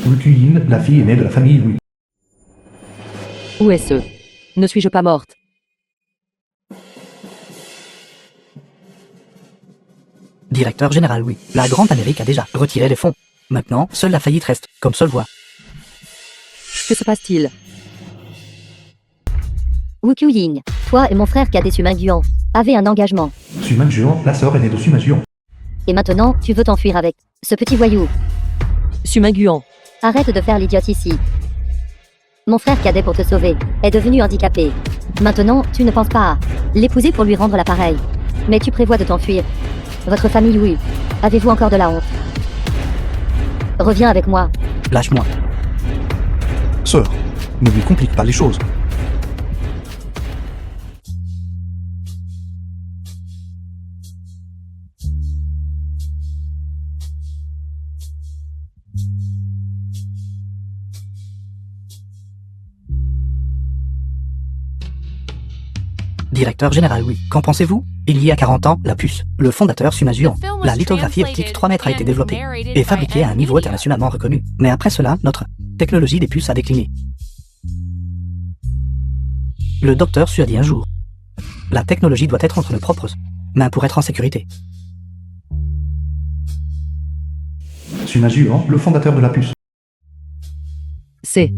Wu Yin, la fille aînée de la famille Wu. Où est-ce? Ne suis-je pas morte? Directeur général, oui. La Grande Amérique a déjà retiré les fonds. Maintenant, seule la faillite reste, comme seule voie. Que se passe-t-il? Wu Ying, toi et mon frère cadet Suma Guan avaient un engagement. Suma Juan, la sœur aînée de Suma Juan. Et maintenant, tu veux t'enfuir avec ce petit voyou. Suma Guan. Arrête de faire l'idiote ici. Mon frère cadet pour te sauver est devenu handicapé. Maintenant, tu ne penses pas à l'épouser pour lui rendre l'appareil. Mais tu prévois de t'enfuir. Votre famille Wu, avez-vous encore de la honte? Reviens avec moi. Lâche-moi. Sœur, ne lui complique pas les choses. Directeur général, oui. Qu'en pensez-vous? Il y a 40 ans, la puce, le fondateur Suma Juan, la lithographie optique 3 mètres a été développée et fabriquée à un niveau internationalement reconnu. Mais après cela, notre technologie des puces a décliné. Le docteur Su a dit un jour, la technologie doit être entre nos propres mains pour être en sécurité. Suma Juan, le fondateur de la puce. C'est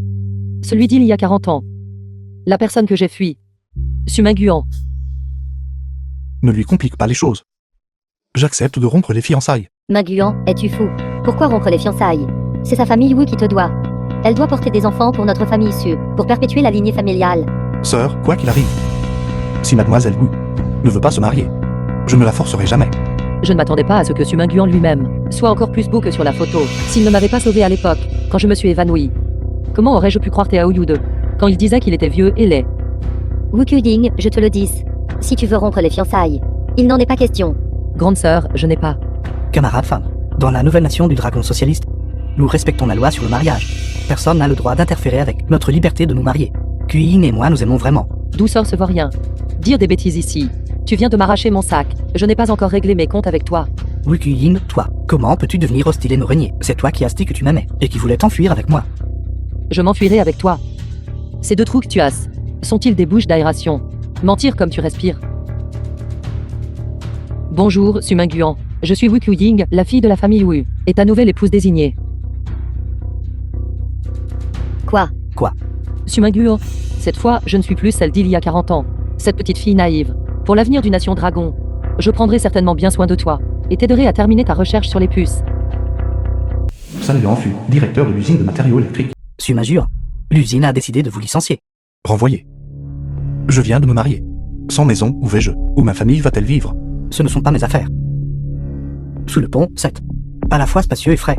celui d'il y a 40 ans. La personne que j'ai fui. Suma Guan. Ne lui complique pas les choses. J'accepte de rompre les fiançailles. Maguan, es-tu fou? Pourquoi rompre les fiançailles? C'est sa famille Wu qui te doit. Elle doit porter des enfants pour notre famille Su, pour perpétuer la lignée familiale. Sœur, quoi qu'il arrive, si mademoiselle Wu ne veut pas se marier, je ne la forcerai jamais. Je ne m'attendais pas à ce que Suma Guan lui-même soit encore plus beau que sur la photo. S'il ne m'avait pas sauvé à l'époque, quand je me suis évanouie. Comment aurais-je pu croire Tao Yu 2 quand il disait qu'il était vieux et laid? Wu Ying, je te le dis. Si tu veux rompre les fiançailles, il n'en est pas question. Grande sœur, je n'ai pas. Camarades femmes, dans la nouvelle nation du dragon socialiste, nous respectons la loi sur le mariage. Personne n'a le droit d'interférer avec notre liberté de nous marier. Yin et moi nous aimons vraiment. Douceur se voit rien. Dire des bêtises ici. Tu viens de m'arracher mon sac. Je n'ai pas encore réglé mes comptes avec toi. Wu Yin, toi, comment peux-tu devenir hostile et me renier? C'est toi qui as dit que tu m'aimais et qui voulais t'enfuir avec moi. Je m'enfuirai avec toi. Ces deux trous que tu as, sont-ils des bouches d'aération? Mentir comme tu respires. Bonjour, Suma Guan. Je suis Wu Ying, la fille de la famille Wu, et ta nouvelle épouse désignée. Quoi? Suma Guan. Cette fois, je ne suis plus celle d'il y a 40 ans. Cette petite fille naïve. Pour l'avenir du nation dragon, je prendrai certainement bien soin de toi, et t'aiderai à terminer ta recherche sur les puces. Sun Yuanfu, directeur de l'usine de matériaux électriques. Suma Juan, l'usine a décidé de vous licencier. Renvoyez. Je viens de me marier. Sans maison, où vais-je? Où ma famille va-t-elle vivre? Ce ne sont pas mes affaires. Sous le pont, 7. À la fois spacieux et frais.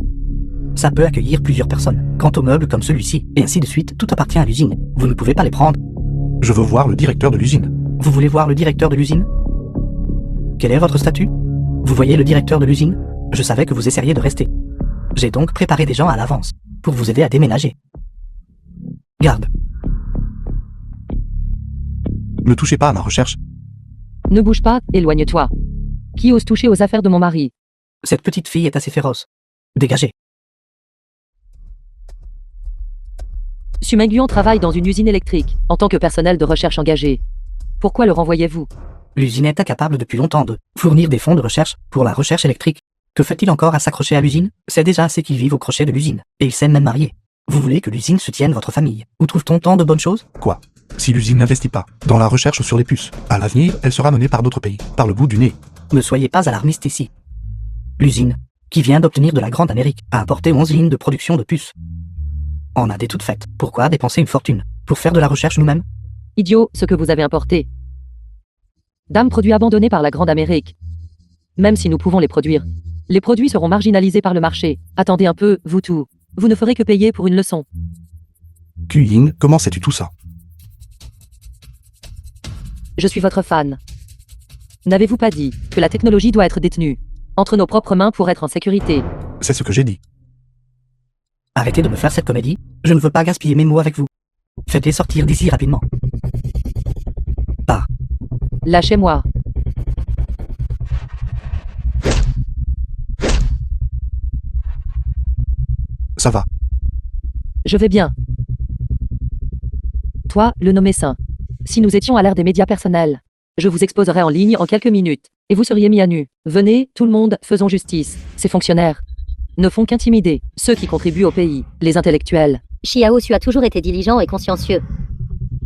Ça peut accueillir plusieurs personnes. Quant aux meubles comme celui-ci, et ainsi de suite, tout appartient à l'usine. Vous ne pouvez pas les prendre. Je veux voir le directeur de l'usine. Vous voulez voir le directeur de l'usine? Quel est votre statut? Vous voyez le directeur de l'usine? Je savais que vous essayeriez de rester. J'ai donc préparé des gens à l'avance, pour vous aider à déménager. Garde. Ne touchez pas à ma recherche. Ne bouge pas, éloigne-toi. Qui ose toucher aux affaires de mon mari? Cette petite fille est assez féroce. Dégagez. Suma Guan travaille dans une usine électrique, en tant que personnel de recherche engagé. Pourquoi le renvoyez-vous? L'usine est incapable depuis longtemps de fournir des fonds de recherche pour la recherche électrique. Que fait-il encore à s'accrocher à l'usine? C'est déjà assez qu'il vive au crochet de l'usine, et il s'est même marié. Vous voulez que l'usine soutienne votre famille? Où trouve-t-on tant de bonnes choses? Quoi? Si l'usine n'investit pas dans la recherche sur les puces, à l'avenir, elle sera menée par d'autres pays, par le bout du nez. Ne soyez pas alarmiste ici. L'usine, qui vient d'obtenir de la Grande Amérique, a apporté 11 lignes de production de puces. On a des toutes faites. Pourquoi dépenser une fortune pour faire de la recherche nous-mêmes? Idiot, ce que vous avez importé. Dame, produits abandonnés par la Grande Amérique. Même si nous pouvons les produire, les produits seront marginalisés par le marché. Attendez un peu, vous tout. Vous ne ferez que payer pour une leçon. Yin, comment sais-tu tout ça? Je suis votre fan. N'avez-vous pas dit que la technologie doit être détenue entre nos propres mains pour être en sécurité? C'est ce que j'ai dit. Arrêtez de me faire cette comédie. Je ne veux pas gaspiller mes mots avec vous. Faites-les sortir d'ici rapidement. Pars. Lâchez-moi. Ça va. Je vais bien. Toi, le nommé saint. Si nous étions à l'ère des médias personnels, je vous exposerais en ligne en quelques minutes, et vous seriez mis à nu. Venez, tout le monde, faisons justice. Ces fonctionnaires ne font qu'intimider ceux qui contribuent au pays, les intellectuels. Xiao Su a toujours été diligent et consciencieux.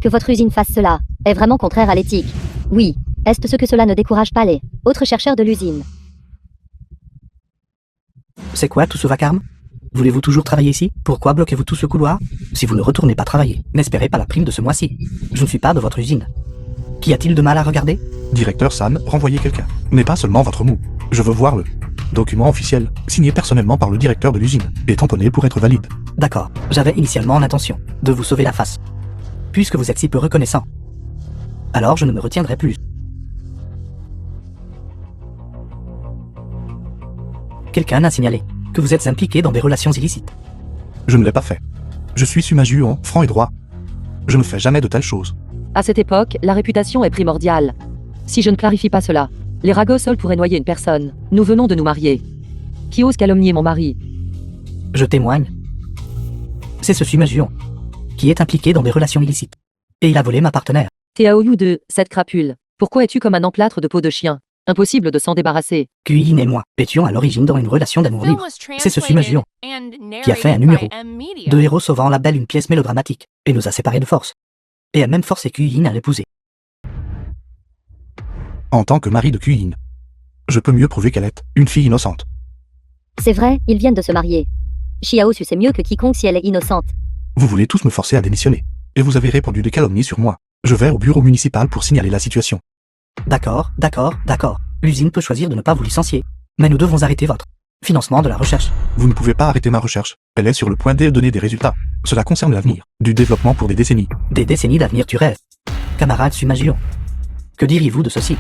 Que votre usine fasse cela est vraiment contraire à l'éthique. Oui, est ce que cela ne décourage pas les autres chercheurs de l'usine? C'est quoi tout ce vacarme? Voulez-vous toujours travailler ici? Pourquoi bloquez-vous tout ce couloir? Si vous ne retournez pas travailler, n'espérez pas la prime de ce mois-ci. Je ne suis pas de votre usine. Qu'y a-t-il de mal à regarder? Directeur San, renvoyez quelqu'un. N'est pas seulement votre mot. Je veux voir le document officiel, signé personnellement par le directeur de l'usine, et tamponné pour être valide. D'accord, j'avais initialement l'intention de vous sauver la face. Puisque vous êtes si peu reconnaissant. Alors je ne me retiendrai plus. Quelqu'un a signalé que vous êtes impliqué dans des relations illicites. Je ne l'ai pas fait. Je suis Sumajuon, franc et droit. Je ne fais jamais de telles choses. À cette époque, la réputation est primordiale. Si je ne clarifie pas cela, les ragots seuls pourraient noyer une personne. Nous venons de nous marier. Qui ose calomnier mon mari? Je témoigne. C'est ce Sumajuon qui est impliqué dans des relations illicites. Et il a volé ma partenaire. Théaoyu de cette crapule. Pourquoi es-tu comme un emplâtre de peau de chien? Impossible de s'en débarrasser. Kuyin et moi étions à l'origine dans une relation d'amour libre. C'est ce Sumajuon qui a fait un numéro. Deux héros sauvant la belle une pièce mélodramatique, et nous a séparés de force. Et a même forcé Kuyin à l'épouser. En tant que mari de Kuyin, je peux mieux prouver qu'elle est une fille innocente. C'est vrai, ils viennent de se marier. Xiao Su sait mieux que quiconque si elle est innocente. Vous voulez tous me forcer à démissionner. Et vous avez répandu des calomnies sur moi. Je vais au bureau municipal pour signaler la situation. D'accord. L'usine peut choisir de ne pas vous licencier. Mais nous devons arrêter votre financement de la recherche. Vous ne pouvez pas arrêter ma recherche. Elle est sur le point de donner des résultats. Cela concerne l'avenir, du développement pour des décennies. Des décennies d'avenir tu rêves. Camarade Sumajuon. Que diriez-vous de ceci?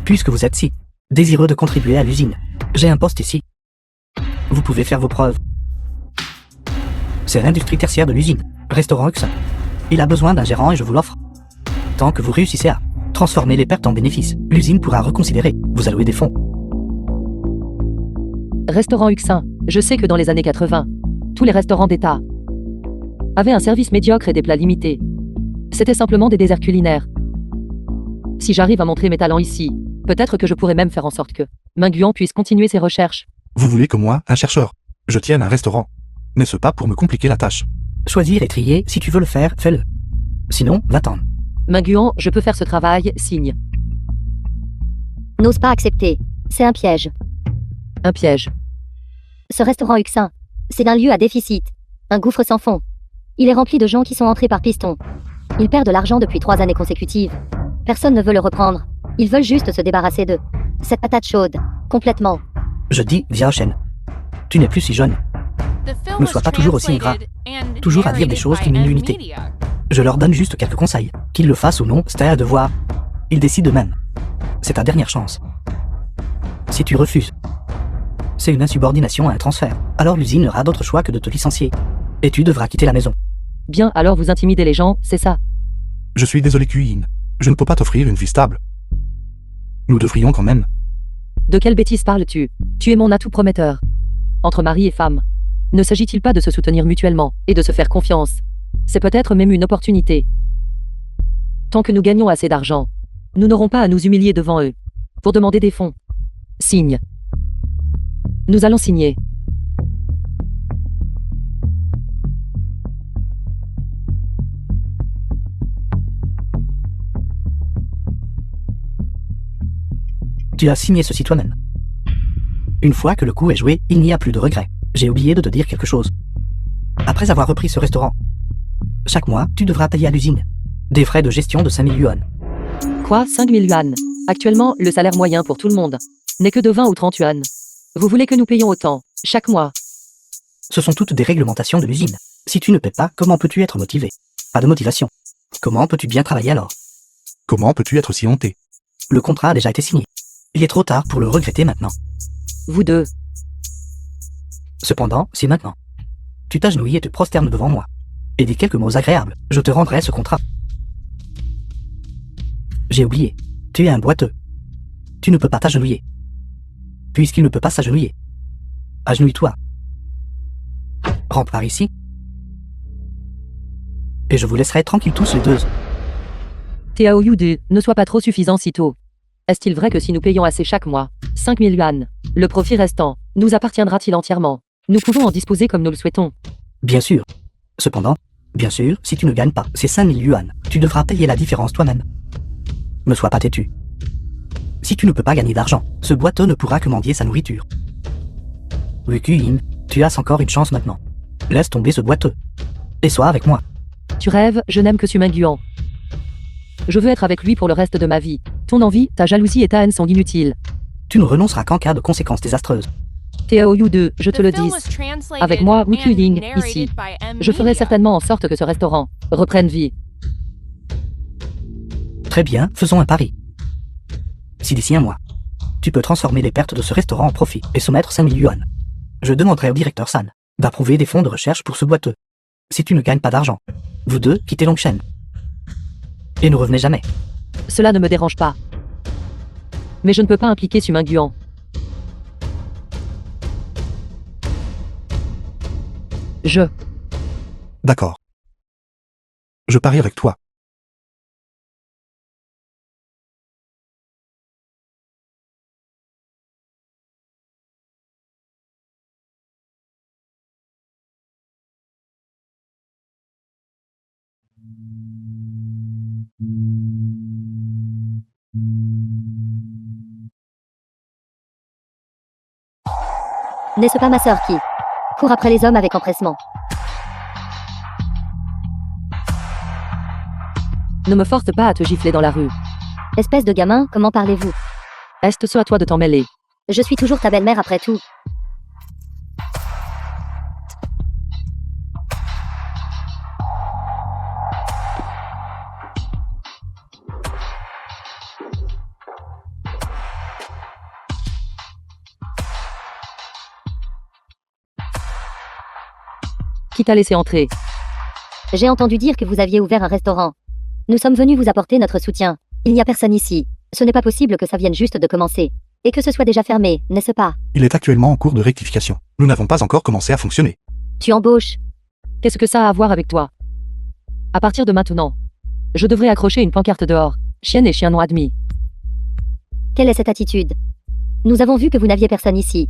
Puisque vous êtes si désireux de contribuer à l'usine, j'ai un poste ici. Vous pouvez faire vos preuves. C'est l'industrie tertiaire de l'usine, restaurant Uxin. Il a besoin d'un gérant et je vous l'offre. Tant que vous réussissez à transformer les pertes en bénéfices, l'usine pourra reconsidérer vous allouer des fonds. Restaurant Uxin. Je sais que dans les années 80, tous les restaurants d'État avaient un service médiocre et des plats limités. C'était simplement des déserts culinaires. Si j'arrive à montrer mes talents ici, peut-être que je pourrais même faire en sorte que Minguan puisse continuer ses recherches. Vous voulez que moi, un chercheur, je tienne un restaurant? N'est-ce pas pour me compliquer la tâche? Choisir et trier, si tu veux le faire, fais-le. Sinon, va-t'en. Minguan, je peux faire ce travail, signe. N'ose pas accepter. C'est un piège. Un piège. Ce restaurant Uxin, c'est un lieu à déficit. Un gouffre sans fond. Il est rempli de gens qui sont entrés par piston. Ils perdent de l'argent depuis 3 années consécutives. Personne ne veut le reprendre. Ils veulent juste se débarrasser de cette patate chaude. Complètement. Je dis, viens Shen. Tu n'es plus si jeune. Ne sois pas toujours aussi ingrat. Toujours à dire des choses qui minent l'unité. Je leur donne juste quelques conseils. Qu'ils le fassent ou non, c'est à devoir. Ils décident eux-mêmes. C'est ta dernière chance. Si tu refuses, c'est une insubordination à un transfert. Alors l'usine n'aura d'autre choix que de te licencier. Et tu devras quitter la maison. Bien, alors vous intimidez les gens, c'est ça. Je suis désolé Kuyin. Je ne peux pas t'offrir une vie stable. Nous devrions quand même. De quelle bêtise parles-tu? Tu es mon atout prometteur. Entre mari et femme. Ne s'agit-il pas de se soutenir mutuellement et de se faire confiance? C'est peut-être même une opportunité. Tant que nous gagnons assez d'argent, nous n'aurons pas à nous humilier devant eux. Pour demander des fonds. Signe. Nous allons signer. Tu as signé ceci toi-même. Une fois que le coup est joué, il n'y a plus de regret. J'ai oublié de te dire quelque chose. Après avoir repris ce restaurant, chaque mois, tu devras payer à l'usine des frais de gestion de 5000 yuan. Quoi, 5000 yuan? Actuellement, le salaire moyen pour tout le monde n'est que de 20 ou 30 yuan. Vous voulez que nous payions autant, chaque mois? Ce sont toutes des réglementations de l'usine. Si tu ne paies pas, comment peux-tu être motivé? Pas de motivation. Comment peux-tu bien travailler alors? Comment peux-tu être si honté? Le contrat a déjà été signé. Il est trop tard pour le regretter maintenant. Vous deux. Cependant, si maintenant tu t'agenouilles et te prosternes devant moi, et dis quelques mots agréables, je te rendrai ce contrat. J'ai oublié. Tu es un boiteux. Tu ne peux pas t'agenouiller. Puisqu'il ne peut pas s'agenouiller. Agenouille-toi. Rentre par ici. Et je vous laisserai tranquille tous les deux. TAOUD, ne sois pas trop suffisant si tôt. Est-il vrai que si nous payons assez chaque mois, 5000 yuan, le profit restant, nous appartiendra-t-il entièrement? Nous pouvons en disposer comme nous le souhaitons. Bien sûr. Cependant, bien sûr, si tu ne gagnes pas ces 5000 yuan, tu devras payer la différence toi-même. Ne sois pas têtu. Si tu ne peux pas gagner d'argent, ce boiteux ne pourra que mendier sa nourriture. Wukuyin, tu as encore une chance maintenant. Laisse tomber ce boiteux. Et sois avec moi. Tu rêves, je n'aime que Sumain Guan. Je veux être avec lui pour le reste de ma vie. Ton envie, ta jalousie et ta haine sont inutiles. Tu ne renonceras qu'en cas de conséquences désastreuses. TAOU2, je te le dis. Avec moi, Wiku Ying, ici. Je ferai certainement en sorte que ce restaurant reprenne vie. Très bien, faisons un pari. Si d'ici un mois, tu peux transformer les pertes de ce restaurant en profit et soumettre 5000 yuan, je demanderai au directeur San d'approuver des fonds de recherche pour ce boiteux. Si tu ne gagnes pas d'argent, vous deux quittez Longshen. Et ne revenez jamais. Cela ne me dérange pas. Mais je ne peux pas impliquer Sumain Guan. D'accord. Je parie avec toi. N'est-ce pas ma sœur qui court après les hommes avec empressement? Ne me force pas à te gifler dans la rue. Espèce de gamin, comment parlez-vous? Est-ce à toi de t'en mêler? Je suis toujours ta belle-mère après tout. Qui t'a laissé entrer? J'ai entendu dire que vous aviez ouvert un restaurant. Nous sommes venus vous apporter notre soutien. Il n'y a personne ici. Ce n'est pas possible que ça vienne juste de commencer. Et que ce soit déjà fermé, n'est-ce pas? Il est actuellement en cours de rectification. Nous n'avons pas encore commencé à fonctionner. Tu embauches. Qu'est-ce que ça a à voir avec toi? À partir de maintenant, je devrais accrocher une pancarte dehors. Chienne et chien non admis. Quelle est cette attitude? Nous avons vu que vous n'aviez personne ici.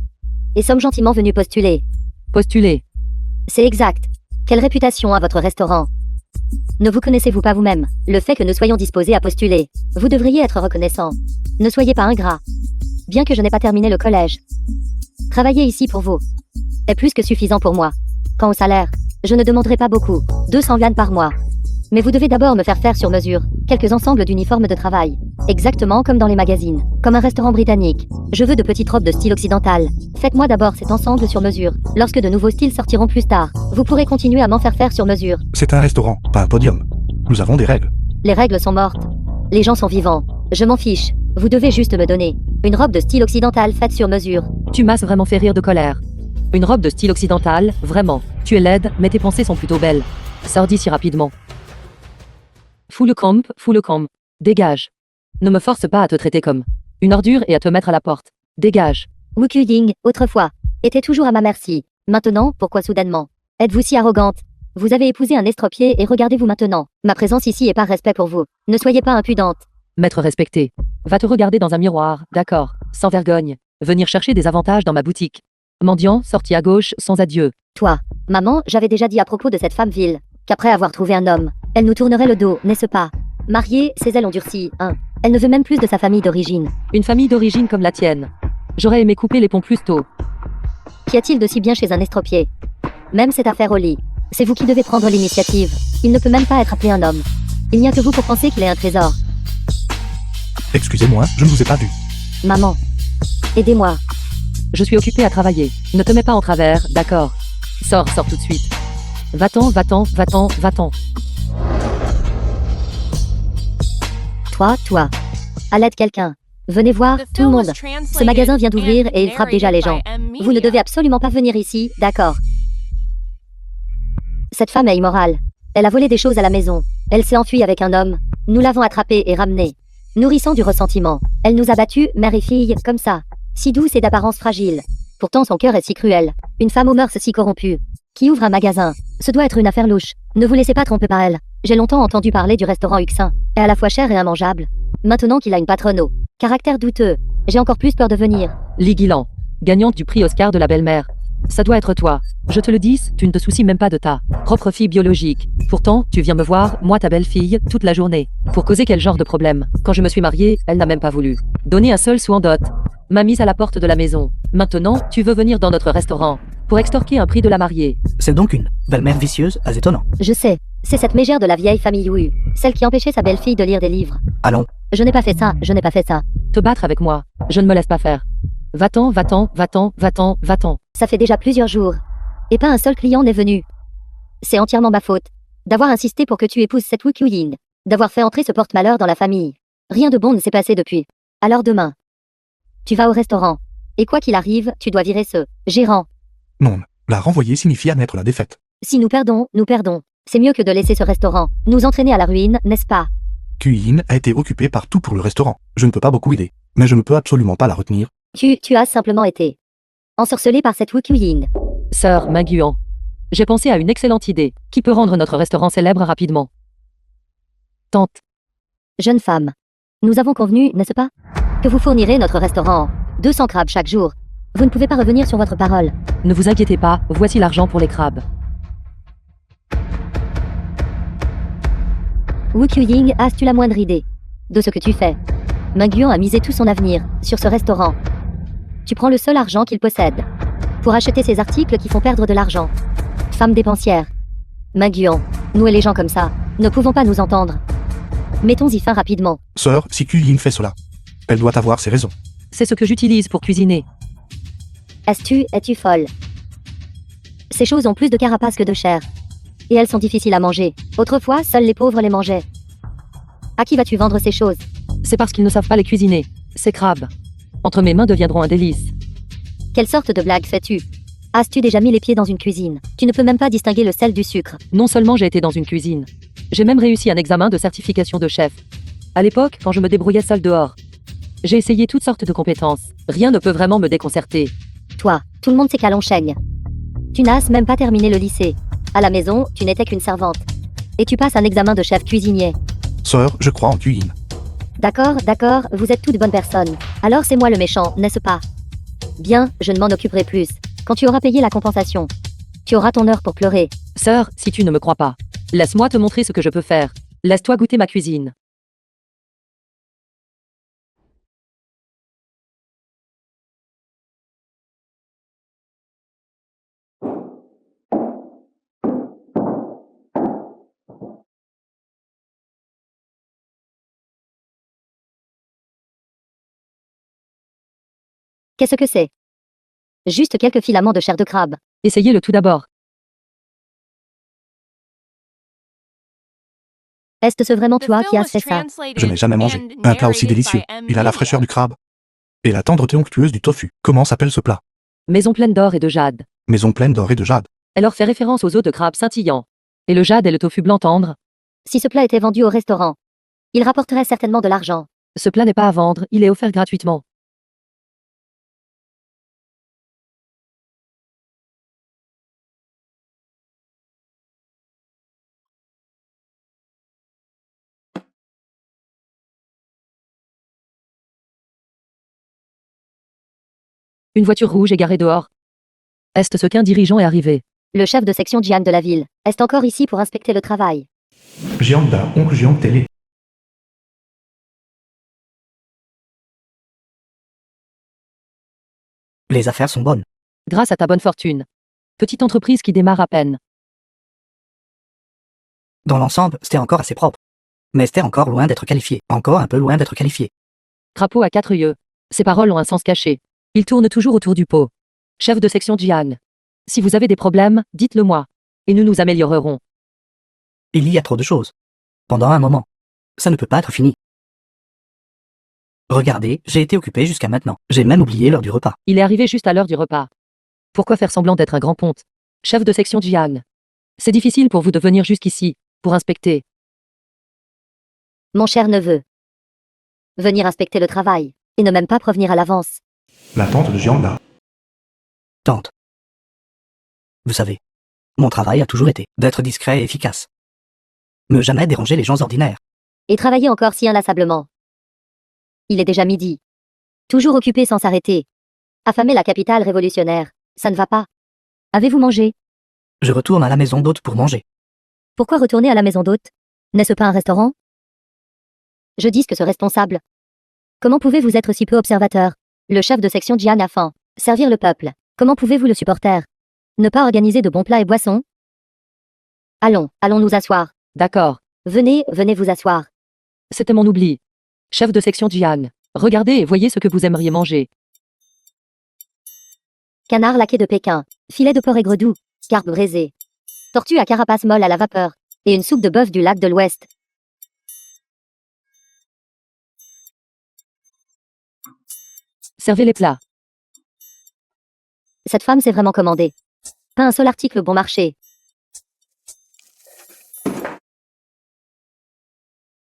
Et sommes gentiment venus postuler. Postuler. C'est exact. Quelle réputation a votre restaurant? Ne vous connaissez-vous pas vous-même? Le fait que nous soyons disposés à postuler, vous devriez être reconnaissant. Ne soyez pas ingrat. Bien que je n'ai pas terminé le collège, travailler ici pour vous est plus que suffisant pour moi. Quant au salaire, je ne demanderai pas beaucoup, 200 yuan par mois. Mais vous devez d'abord me faire faire sur mesure quelques ensembles d'uniformes de travail. Exactement comme dans les magazines, comme un restaurant britannique. Je veux de petites robes de style occidental. Faites-moi d'abord cet ensemble sur mesure. Lorsque de nouveaux styles sortiront plus tard, vous pourrez continuer à m'en faire faire sur mesure. C'est un restaurant, pas un podium. Nous avons des règles. Les règles sont mortes. Les gens sont vivants. Je m'en fiche. Vous devez juste me donner une robe de style occidental faite sur mesure. Tu m'as vraiment fait rire de colère. Une robe de style occidental, vraiment. Tu es laide, mais tes pensées sont plutôt belles. Sors d'ici rapidement. Fous le camp. Dégage. Ne me force pas à te traiter comme une ordure et à te mettre à la porte. Dégage. Wuku Ying, autrefois, était toujours à ma merci. Maintenant, pourquoi soudainement? Êtes-vous si arrogante? Vous avez épousé un estropié et regardez-vous maintenant. Ma présence ici est par respect pour vous. Ne soyez pas impudente. Maître respecté. Va te regarder dans un miroir, d'accord. Sans vergogne. Venir chercher des avantages dans ma boutique. Mendiant, sorti à gauche, sans adieu. Toi, maman, j'avais déjà dit à propos de cette femme vile, qu'après avoir trouvé un homme, elle nous tournerait le dos, n'est-ce pas? Mariée, ses ailes ont durci, hein. Elle ne veut même plus de sa famille d'origine. Une famille d'origine comme la tienne. J'aurais aimé couper les ponts plus tôt. Qu'y a-t-il de si bien chez un estropié? Même cette affaire au lit. C'est vous qui devez prendre l'initiative. Il ne peut même pas être appelé un homme. Il n'y a que vous pour penser qu'il est un trésor. Excusez-moi, je ne vous ai pas vu. Maman, aidez-moi. Je suis occupée à travailler. Ne te mets pas en travers, d'accord. Sors tout de suite. Va-t'en. Toi. À l'aide quelqu'un. Venez voir, tout le monde. Ce magasin vient d'ouvrir et il frappe déjà les gens. Vous ne devez absolument pas venir ici, d'accord. Cette femme est immorale. Elle a volé des choses à la maison. Elle s'est enfuie avec un homme. Nous l'avons attrapée et ramenée. Nourrissant du ressentiment. Elle nous a battus, mère et fille, comme ça. Si douce et d'apparence fragile. Pourtant son cœur est si cruel. Une femme aux mœurs si corrompues. Qui ouvre un magasin? Ce doit être une affaire louche. Ne vous laissez pas tromper par elle. J'ai longtemps entendu parler du restaurant Huxin. Est à la fois cher et immangeable. Maintenant qu'il a une patronne au caractère douteux, j'ai encore plus peur de venir. Lee Guilan, gagnante du prix Oscar de la belle-mère. Ça doit être toi. Je te le dis, tu ne te soucies même pas de ta propre fille biologique. Pourtant, tu viens me voir, moi ta belle-fille, toute la journée. Pour causer quel genre de problème? Quand je me suis mariée, elle n'a même pas voulu donner un seul sou en dot. M'a mise à la porte de la maison. Maintenant, tu veux venir dans notre restaurant pour extorquer un prix de la mariée. C'est donc une belle-mère vicieuse, à étonnant. Je sais, c'est cette mégère de la vieille famille Wu, celle qui empêchait sa belle-fille de lire des livres. Allons, Je n'ai pas fait ça, je n'ai pas fait ça. Te battre avec moi, je ne me laisse pas faire. Va-t'en, va-t'en, va-t'en, va-t'en, va-t'en. Ça fait déjà plusieurs jours. Et pas un seul client n'est venu. C'est entièrement ma faute. D'avoir insisté pour que tu épouses cette Wu Qiuyin. D'avoir fait entrer ce porte-malheur dans la famille. Rien de bon ne s'est passé depuis. Alors demain, tu vas au restaurant. Et quoi qu'il arrive, tu dois virer ce gérant. Non, la renvoyer signifie admettre la défaite. Si nous perdons, nous perdons. C'est mieux que de laisser ce restaurant nous entraîner à la ruine, n'est-ce pas? Qiuyin a été occupée par tout pour le restaurant. Je ne peux pas beaucoup aider, mais je ne peux absolument pas la retenir. Tu as simplement été ensorcelé par cette Wu Qiuyin. Sœur Maguan, j'ai pensé à une excellente idée qui peut rendre notre restaurant célèbre rapidement. Tante, Jeune femme, nous avons convenu, n'est-ce pas, que vous fournirez notre restaurant 200 crabes chaque jour. Vous ne pouvez pas revenir sur votre parole. ne vous inquiétez pas, voici l'argent pour les crabes. Wu Qiuyin, as-tu la moindre idée de ce que tu fais? Mingyuan a misé tout son avenir sur ce restaurant. Tu prends le seul argent qu'il possède pour acheter ces articles qui font perdre de l'argent. Femme dépensière. Mingyuan, nous et les gens comme ça, ne pouvons pas nous entendre. Mettons-y fin rapidement. Sœur, si Qiuyin fait cela, elle doit avoir ses raisons. C'est ce que j'utilise pour cuisiner. Es-tu folle? Ces choses ont plus de carapace que de chair. Et elles sont difficiles à manger. Autrefois, seuls les pauvres les mangeaient. À qui vas-tu vendre ces choses? C'est parce qu'ils ne savent pas les cuisiner. Ces crabes, entre mes mains, deviendront un délice. Quelle sorte de blague fais-tu? As-tu déjà mis les pieds dans une cuisine? Tu ne peux même pas distinguer le sel du sucre. Non seulement j'ai été dans une cuisine, j'ai même réussi un examen de certification de chef. À l'époque, quand je me débrouillais seul dehors, j'ai essayé toutes sortes de compétences. Rien ne peut vraiment me déconcerter. Toi, tout le monde sait qu'à Longsheng. Tu n'as même pas terminé le lycée. À la maison, tu n'étais qu'une servante. Et tu passes un examen de chef cuisinier. Sœur, je crois en Qiuyin. D'accord, vous êtes toutes bonnes personnes. Alors c'est moi le méchant, n'est-ce pas? Bien, je ne m'en occuperai plus. Quand tu auras payé la compensation, tu auras ton heure pour pleurer. Sœur, si tu ne me crois pas, laisse-moi te montrer ce que je peux faire. Laisse-toi goûter ma cuisine. Qu'est-ce que c'est? Juste quelques filaments de chair de crabe. Essayez-le tout d'abord. Est-ce vraiment toi qui as fait ça? Je n'ai jamais mangé un plat aussi délicieux. Il a la fraîcheur du crabe et la tendreté onctueuse du tofu. Comment s'appelle ce plat? Maison pleine d'or et de jade. Maison pleine d'or et de jade. Elle leur fait référence aux os de crabe scintillants. Et le jade est le tofu blanc tendre. Si ce plat était vendu au restaurant, il rapporterait certainement de l'argent. Ce plat n'est pas à vendre, il est offert gratuitement. Une voiture rouge est garée dehors. Est-ce ce qu'un dirigeant est arrivé? Le chef de section Jiang de la ville est encore ici pour inspecter le travail. Jiangda, oncle Jiang Télé. les affaires sont bonnes. Grâce à ta bonne fortune. Petite entreprise qui démarre à peine. Dans l'ensemble, c'était encore assez propre. Mais c'était encore loin d'être qualifié. Encore un peu loin d'être qualifié. Crapaud à 4 yeux. Ces paroles ont un sens caché. Il tourne toujours autour du pot. Chef de section Jiang. Si vous avez des problèmes, dites-le moi. Et nous nous améliorerons. Il y a trop de choses. Pendant un moment. Ça ne peut pas être fini. Regardez, j'ai été occupé jusqu'à maintenant. J'ai même oublié l'heure du repas. Il est arrivé juste à l'heure du repas. Pourquoi faire semblant d'être un grand ponte? Chef de section Jiang. C'est difficile pour vous de venir jusqu'ici, pour inspecter. Mon cher neveu. Venir inspecter le travail, et ne même pas prévenir à l'avance. La tante de Jiangda. Tante. Vous savez, Mon travail a toujours été d'être discret et efficace. Ne jamais déranger les gens ordinaires. Et travailler encore si inlassablement. Il est déjà midi. Toujours occupé sans s'arrêter. Affamer la capitale révolutionnaire, ça ne va pas. Avez-vous mangé? Je retourne à la maison d'hôte pour manger. Pourquoi retourner à la maison d'hôte? N'est-ce pas un restaurant? Je dis que ce responsable. Comment pouvez-vous être si peu observateur? Le chef de section Jiang a faim. Servir le peuple. Comment pouvez-vous le supporter? Ne pas organiser de bons plats et boissons? Allons nous asseoir. D'accord. Venez vous asseoir. C'était mon oubli. Chef de section Jiang. Regardez et voyez ce que vous aimeriez manger. Canard laqué de Pékin. Filet de porc aigre doux. Carpe braisée. Tortue à carapace molle à la vapeur. Et une soupe de bœuf du lac de l'Ouest. Servez les plats. Cette femme s'est vraiment commandée. Pas un seul article bon marché.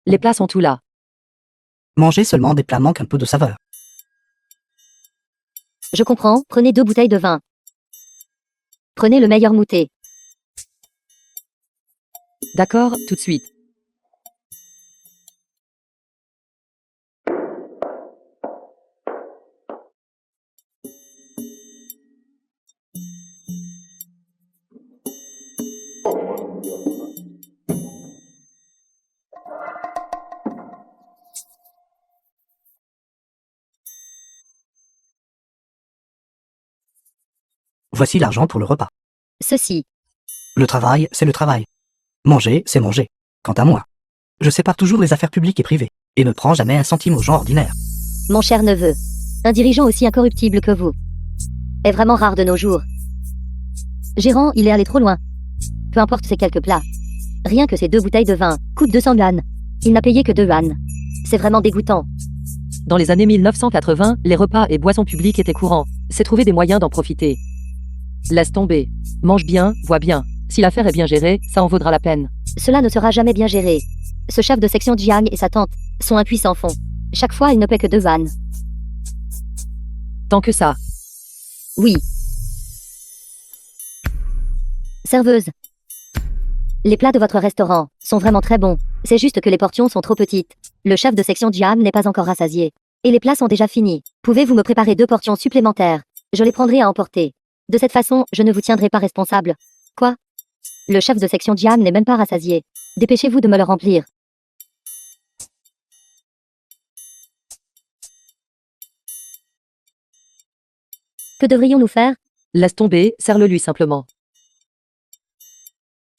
Les plats sont tout là. Manger seulement des plats manque un peu de saveur. Je comprends, prenez 2 bouteilles de vin. Prenez le meilleur moutet. D'accord, tout de suite. Voici l'argent pour le repas. Ceci. Le travail, c'est le travail. Manger, c'est manger. Quant à moi, je sépare toujours les affaires publiques et privées, et ne prends jamais un centime aux gens ordinaires. Mon cher neveu. Un dirigeant aussi incorruptible que vous. Est vraiment rare de nos jours. Gérant, il est allé trop loin. Peu importe ces quelques plats. Rien que ces 2 bouteilles de vin coûtent 200 yuan. Il n'a payé que 2 yuan. C'est vraiment dégoûtant. Dans les années 1980, les repas et boissons publiques étaient courants. C'est trouver des moyens d'en profiter. Laisse tomber. Mange bien, vois bien. Si l'affaire est bien gérée, ça en vaudra la peine. Cela ne sera jamais bien géré. Ce chef de section Jiang et sa tante sont un puissant fond. Chaque fois, il ne paie que 2 yuan. Tant que ça. Oui. Serveuse. Les plats de votre restaurant sont vraiment très bons. C'est juste que les portions sont trop petites. Le chef de section Jiang n'est pas encore rassasié. Et les plats sont déjà finis. Pouvez-vous me préparer 2 portions supplémentaires? Je les prendrai à emporter. De cette façon, je ne vous tiendrai pas responsable. Quoi? Le chef de section Jiang n'est même pas rassasié. Dépêchez-vous de me le remplir. Que devrions-nous faire? Laisse tomber, serre-le lui simplement.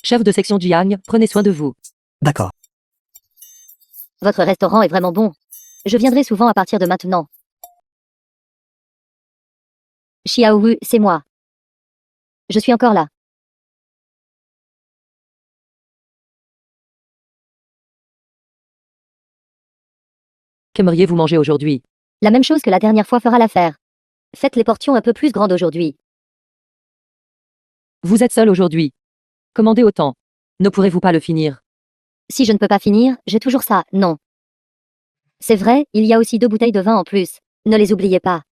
Chef de section Jiang, prenez soin de vous. D'accord. Votre restaurant est vraiment bon. Je viendrai souvent à partir de maintenant. Xiaowu, c'est moi. Je suis encore là. Qu'aimeriez-vous manger aujourd'hui? La même chose que la dernière fois fera l'affaire. Faites les portions un peu plus grandes aujourd'hui. Vous êtes seul aujourd'hui. Commandez autant. Ne pourrez-vous pas le finir? Si je ne peux pas finir, j'ai toujours ça, non. C'est vrai, il y a aussi 2 bouteilles de vin en plus. Ne les oubliez pas.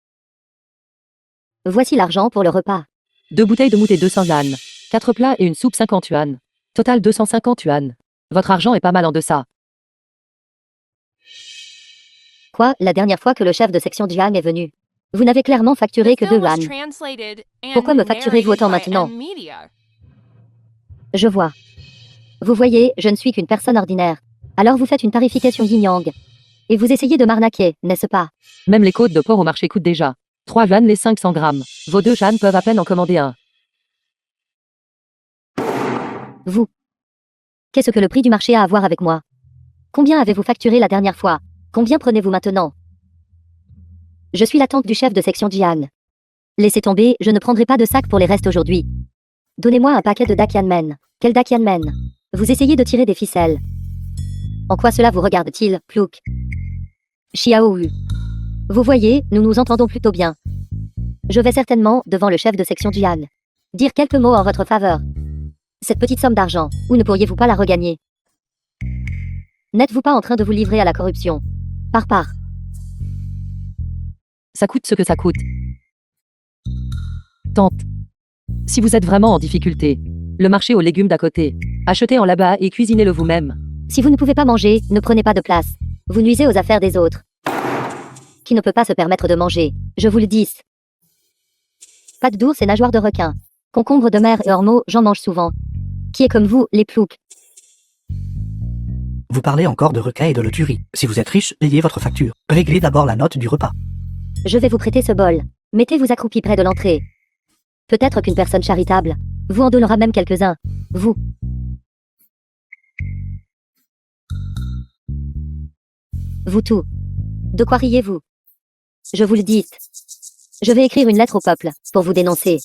Voici l'argent pour le repas. 2 bouteilles de moutet 200 yuan. 4 plats et une soupe 50 yuan. Total 250 yuan. Votre argent est pas mal en deçà. Quoi, la dernière fois que le chef de section Jiang est venu? Vous n'avez clairement facturé que 2 yuan. Pourquoi me facturez-vous autant maintenant? Je vois. Vous voyez, je ne suis qu'une personne ordinaire. Alors vous faites une tarification yin-yang. Et vous essayez de m'arnaquer, n'est-ce pas? Même les côtes de porc au marché coûtent déjà 3 yuan les 500 grammes. Vos 2 yuan peuvent à peine en commander un. Vous. Qu'est-ce que le prix du marché a à voir avec moi? Combien avez-vous facturé la dernière fois? Combien prenez-vous maintenant? Je suis la tante du chef de section Jiang. Laissez tomber, je ne prendrai pas de sac pour les restes aujourd'hui. Donnez-moi un paquet de Dakianmen. Quel Dakianmen? Vous essayez de tirer des ficelles. En quoi cela vous regarde-t-il, Plouk? Xiaowu. Vous voyez, nous nous entendons plutôt bien. Je vais certainement, devant le chef de section Jiang, dire quelques mots en votre faveur. Cette petite somme d'argent, où ne pourriez-vous pas la regagner? N'êtes-vous pas en train de vous livrer à la corruption? Par part. Ça coûte ce que ça coûte. Tante. Si vous êtes vraiment en difficulté, Le marché aux légumes d'à côté. Achetez en là-bas et cuisinez-le vous-même. Si vous ne pouvez pas manger, ne prenez pas de place. Vous nuisez aux affaires des autres. Qui ne peut pas se permettre de manger, je vous le dis. Pattes d'ours et nageoires de requin. Concombres de mer et ormeaux, j'en mange souvent. Qui est comme vous, les ploucs? Vous parlez encore de requins et de loterie. Si vous êtes riche, payez votre facture. Réglez d'abord la note du repas. Je vais vous prêter ce bol. Mettez-vous accroupi près de l'entrée. Peut-être qu'une personne charitable vous en donnera même quelques-uns. Vous. Vous tout. De quoi riez-vous? Je vous le dis. Je vais écrire une lettre au peuple pour vous dénoncer.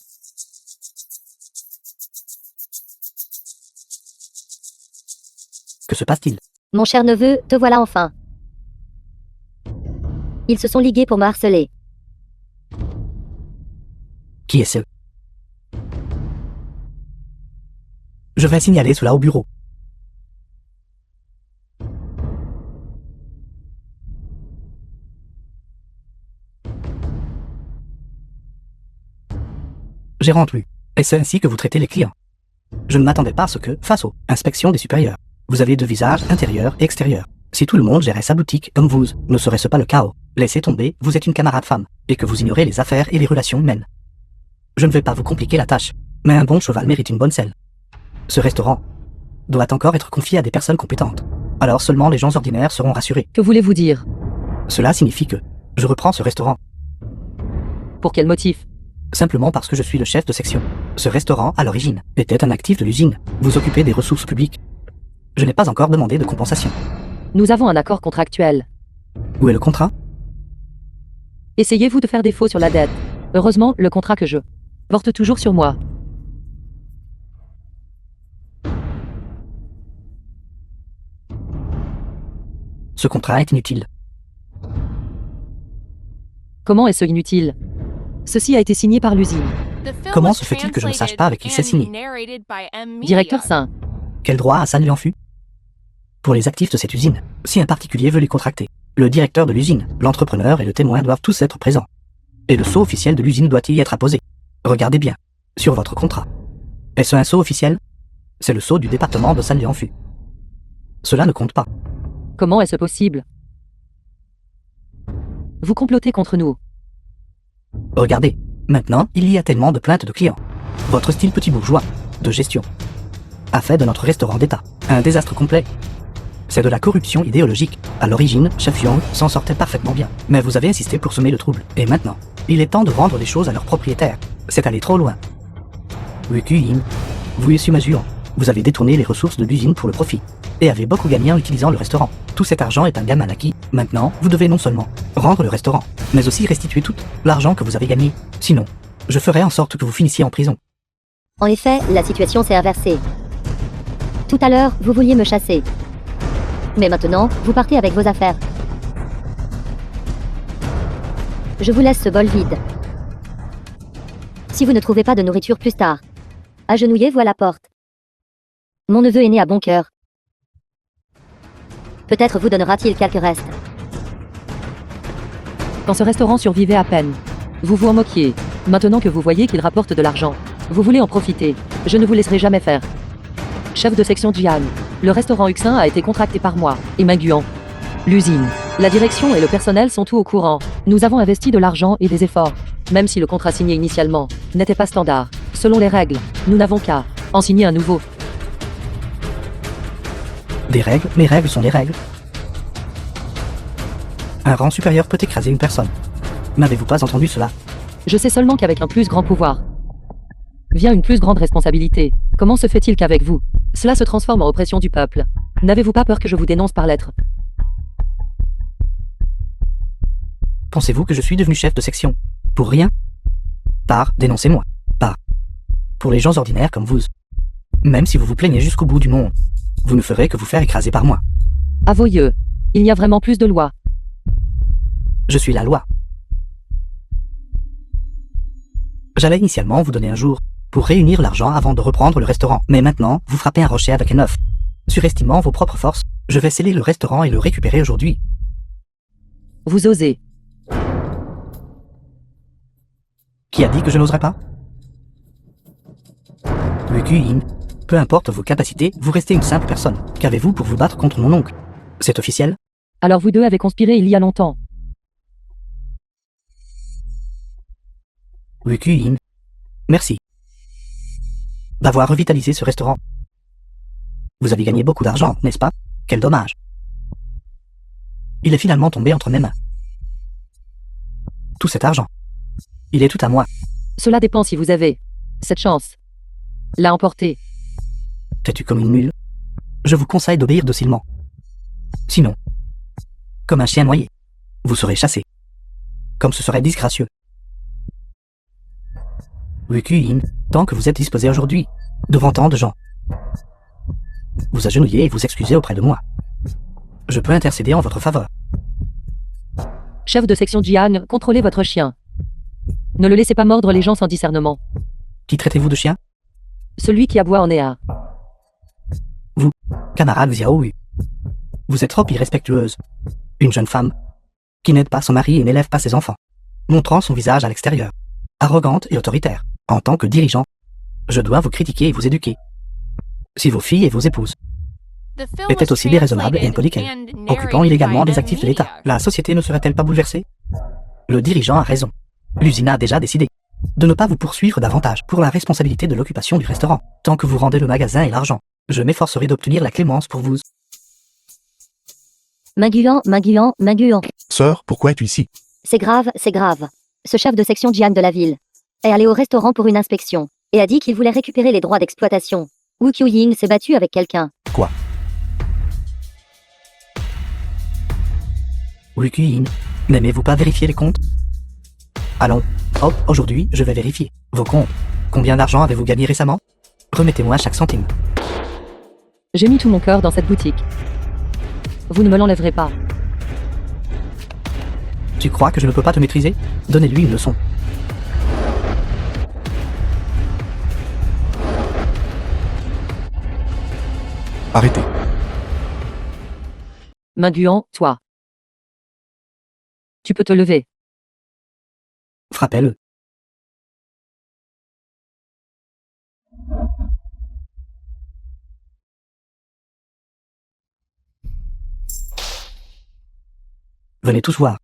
Que se passe-t-il? Mon cher neveu, te voilà enfin. Ils se sont ligués pour me harceler. Qui est ce? Je vais signaler cela au bureau. Gérante Lu, est-ce ainsi que vous traitez les clients? Je ne m'attendais pas à ce que, face aux inspections des supérieurs, vous avez deux visages, intérieur et extérieur. Si tout le monde gérait sa boutique comme vous, ne serait-ce pas le chaos? Laissez tomber, vous êtes une camarade femme, et que vous ignorez les affaires et les relations humaines. Je ne vais pas vous compliquer la tâche, mais un bon cheval mérite une bonne selle. Ce restaurant doit encore être confié à des personnes compétentes. Alors seulement les gens ordinaires seront rassurés. Que voulez-vous dire? Cela signifie que je reprends ce restaurant, Pour quel motif? simplement parce que je suis le chef de section. Ce restaurant, à l'origine, était un actif de l'usine. Vous occupez des ressources publiques. Je n'ai pas encore demandé de compensation. Nous avons un accord contractuel. Où est le contrat? Essayez-vous de faire défaut sur la dette. Heureusement, le contrat que je porte toujours sur moi. Ce contrat est inutile. Comment est-ce inutile? Ceci a été signé par l'usine. Comment se fait-il que je ne sache pas avec qui c'est signé? Directeur Saint. Quel droit a San lui en fut? Pour les actifs de cette usine, si un particulier veut les contracter, le directeur de l'usine, l'entrepreneur et le témoin doivent tous être présents. Et le sceau officiel de l'usine doit y être apposé. Regardez bien, sur votre contrat. Est-ce un sceau officiel? C'est le sceau du département de San lui en fut. Cela ne compte pas. Comment est-ce possible? Vous complotez contre nous. Regardez, maintenant, il y a tellement de plaintes de clients. Votre style petit bourgeois, de gestion, a fait de notre restaurant d'État un désastre complet. C'est de la corruption idéologique. À l'origine, Chef Young s'en sortait parfaitement bien. Mais vous avez insisté pour semer le trouble. Et maintenant, il est temps de rendre les choses à leurs propriétaires. C'est aller trop loin. Yin, vous et Sumazur, vous avez détourné les ressources de l'usine pour le profit. Et avez beaucoup gagné en utilisant le restaurant. Tout cet argent est un gain mal acquis. Maintenant, vous devez non seulement rendre le restaurant, mais aussi restituer tout l'argent que vous avez gagné. Sinon, je ferai en sorte que vous finissiez en prison. En effet, la situation s'est inversée. Tout à l'heure, vous vouliez me chasser. Mais maintenant, vous partez avec vos affaires. Je vous laisse ce bol vide. Si vous ne trouvez pas de nourriture plus tard, agenouillez-vous à la porte. Mon neveu aîné a bon cœur. Peut-être vous donnera-t-il quelques restes. Quand ce restaurant survivait à peine, vous vous en moquiez. Maintenant que vous voyez qu'il rapporte de l'argent, vous voulez en profiter. Je ne vous laisserai jamais faire. Chef de section Jian, le restaurant Uxin a été contracté par moi et Maguan. L'usine, la direction et le personnel sont tout au courant. Nous avons investi de l'argent et des efforts. Même si le contrat signé initialement n'était pas standard, selon les règles, nous n'avons qu'à en signer un nouveau. Des règles, les règles sont les règles. Un rang supérieur peut écraser une personne. N'avez-vous pas entendu cela? Je sais seulement qu'avec un plus grand pouvoir vient une plus grande responsabilité. Comment se fait-il qu'avec vous, cela se transforme en oppression du peuple? N'avez-vous pas peur que je vous dénonce par lettre? Pensez-vous que je suis devenu chef de section? Pour rien? Par dénoncez-moi. Par pour les gens ordinaires comme vous. Même si vous vous plaignez jusqu'au bout du monde, vous ne ferez que vous faire écraser par moi. À vos yeux, il y a vraiment plus de lois. Je suis la loi. J'allais initialement vous donner un jour pour réunir l'argent avant de reprendre le restaurant. Mais maintenant, vous frappez un rocher avec un œuf. Surestimant vos propres forces, je vais sceller le restaurant et le récupérer aujourd'hui. Vous osez. Qui a dit que je n'oserais pas? Yin, Peu importe vos capacités, vous restez une simple personne. Qu'avez-vous pour vous battre contre mon oncle? C'est officiel? Alors vous deux avez conspiré il y a longtemps. Wukuin. Merci d'avoir revitalisé ce restaurant. Vous avez gagné beaucoup d'argent, n'est-ce pas? Quel dommage. Il est finalement tombé entre mes mains. Tout cet argent. Il est tout à moi. Cela dépend si vous avez cette chance. L'a emporté. T'es-tu comme une mule? Je vous conseille d'obéir docilement. Sinon, comme un chien noyé, vous serez chassé. Comme ce serait disgracieux. Wukuin, tant que vous êtes disposé aujourd'hui, devant tant de gens, vous agenouillez et vous excusez auprès de moi. Je peux intercéder en votre faveur. Chef de section Jian, contrôlez votre chien. Ne le laissez pas mordre les gens sans discernement. Qui traitez-vous de chien? Celui qui aboie en est un. Vous, camarade Xiaoyu. Vous êtes trop irrespectueuse. Une jeune femme qui n'aide pas son mari et n'élève pas ses enfants, montrant son visage à l'extérieur, arrogante et autoritaire. En tant que dirigeant, je dois vous critiquer et vous éduquer. Si vos filles et vos épouses étaient aussi déraisonnables et impolies qu'elle, occupant illégalement des actifs de l'État, la société ne serait-elle pas bouleversée? Le dirigeant a raison. L'usine a déjà décidé de ne pas vous poursuivre davantage pour la responsabilité de l'occupation du restaurant. Tant que vous rendez le magasin et l'argent, je m'efforcerai d'obtenir la clémence pour vous. Minguan. Sœur, pourquoi es-tu ici? C'est grave, c'est grave. Ce chef de section Jian de la ville est allé au restaurant pour une inspection et a dit qu'il voulait récupérer les droits d'exploitation. Wu Qiuying s'est battu avec quelqu'un. Quoi? Wukuin, n'aimez-vous pas vérifier les comptes? Allons, hop, aujourd'hui, je vais vérifier vos comptes. Combien d'argent avez-vous gagné récemment? Remettez-moi chaque centime. J'ai mis tout mon cœur dans cette boutique. Vous ne me l'enlèverez pas. Tu crois que je ne peux pas te maîtriser? Donnez-lui une leçon. Arrêtez. Minguan, toi. Tu peux te lever. Frappez-le. Venez tous voir.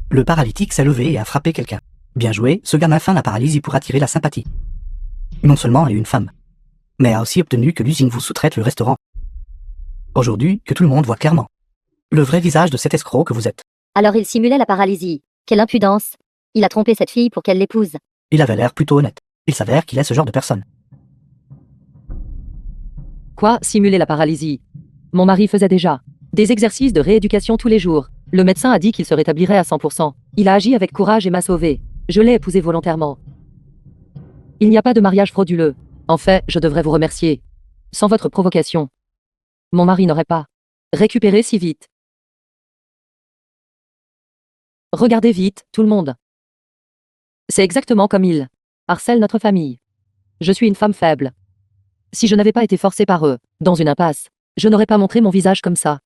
Le paralytique s'est levé et a frappé quelqu'un. Bien joué, ce gamin feint la paralysie pour attirer la sympathie. Non seulement est une femme, mais a aussi obtenu que l'usine vous sous-traite le restaurant. Aujourd'hui, que tout le monde voit clairement le vrai visage de cet escroc que vous êtes. Alors il simulait la paralysie. Quelle impudence. Il a trompé cette fille pour qu'elle l'épouse. Il avait l'air plutôt honnête. Il s'avère qu'il est ce genre de personne. Quoi, simuler la paralysie? Mon mari faisait déjà des exercices de rééducation tous les jours. Le médecin a dit qu'il se rétablirait à 100%. Il a agi avec courage et m'a sauvé. Je l'ai épousé volontairement. Il n'y a pas de mariage frauduleux. En fait, je devrais vous remercier. Sans votre provocation, mon mari n'aurait pas récupéré si vite. Regardez vite, tout le monde. C'est exactement comme il harcèle notre famille. Je suis une femme faible. Si je n'avais pas été forcée par eux, dans une impasse, je n'aurais pas montré mon visage comme ça.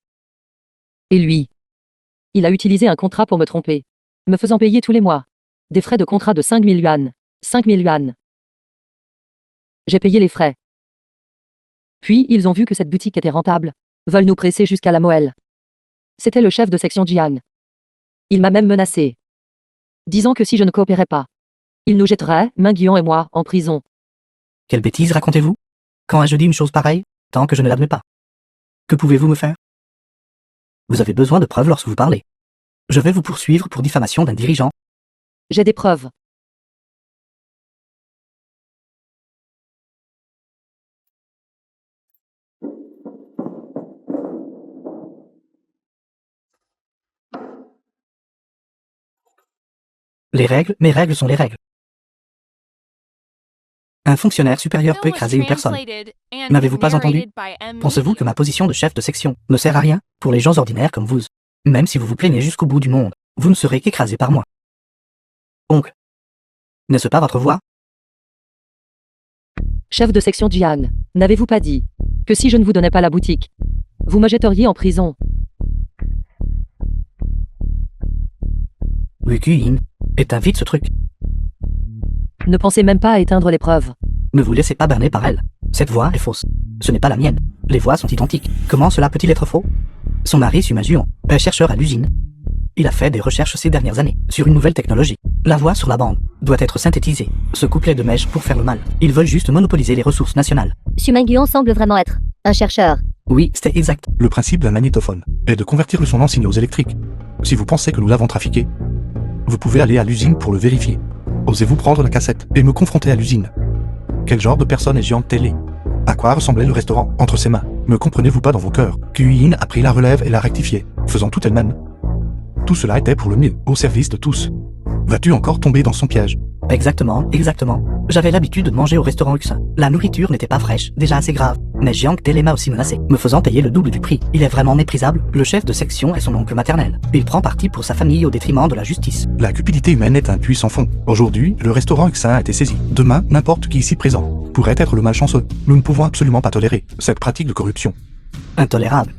Et lui, il a utilisé un contrat pour me tromper, me faisant payer tous les mois des frais de contrat de 5 000 yuan. 5 000 yuan. J'ai payé les frais. Puis, ils ont vu que cette boutique était rentable, veulent nous presser jusqu'à la moelle. C'était le chef de section Jian. Il m'a même menacé, disant que si je ne coopérais pas, il nous jetterait, Minguan et moi, en prison. Quelle bêtise racontez-vous? Quand ai-je dit une chose pareille, tant que je ne l'admets pas? Que pouvez-vous me faire? Vous avez besoin de preuves lorsque vous parlez. Je vais vous poursuivre pour diffamation d'un dirigeant. J'ai des preuves. Les règles, mes règles sont les règles. Un fonctionnaire supérieur peut écraser une personne. N'avez-vous pas entendu? Pensez-vous que ma position de chef de section ne sert à rien pour les gens ordinaires comme vous? Même si vous vous plaignez jusqu'au bout du monde, vous ne serez qu'écrasé par moi. Oncle, n'est-ce pas votre voix? Chef de section Jian, n'avez-vous pas dit que si je ne vous donnais pas la boutique, vous me jetteriez en prison? Wukuin, éteins vite ce truc. Ne pensez même pas à éteindre les preuves. Ne vous laissez pas berner par elle. Cette voix est fausse. Ce n'est pas la mienne. Les voix sont identiques. Comment cela peut-il être faux? Son mari, Suma Juon, est chercheur à l'usine. Il a fait des recherches ces dernières années sur une nouvelle technologie. La voix sur la bande doit être synthétisée. Ce couplet de mèche pour faire le mal. Ils veulent juste monopoliser les ressources nationales. Suminguan semble vraiment être un chercheur. Oui, c'était exact. Le principe d'un magnétophone est de convertir le son en signaux électriques. Si vous pensez que nous l'avons trafiqué, vous pouvez aller à l'usine pour le vérifier. Osez-vous prendre la cassette et me confronter à l'usine? Quel genre de personne est Jiang Télé? À quoi ressemblait le restaurant entre ses mains? Me comprenez-vous pas dans vos cœurs? Kuyin a pris la relève et l'a rectifié, faisant tout elle-même. Tout cela était pour le mieux, au service de tous. Vas-tu encore tomber dans son piège? Exactement. J'avais l'habitude de manger au restaurant Luxin. La nourriture n'était pas fraîche, déjà assez grave. Mais Jiang Télé m'a aussi menacé, me faisant payer le double du prix. Il est vraiment méprisable. Le chef de section est son oncle maternel. Il prend parti pour sa famille au détriment de la justice. La cupidité humaine est un puits sans fond. Aujourd'hui, le restaurant Xuin a été saisi. Demain, n'importe qui ici présent pourrait être le malchanceux. Nous ne pouvons absolument pas tolérer cette pratique de corruption. Intolérable.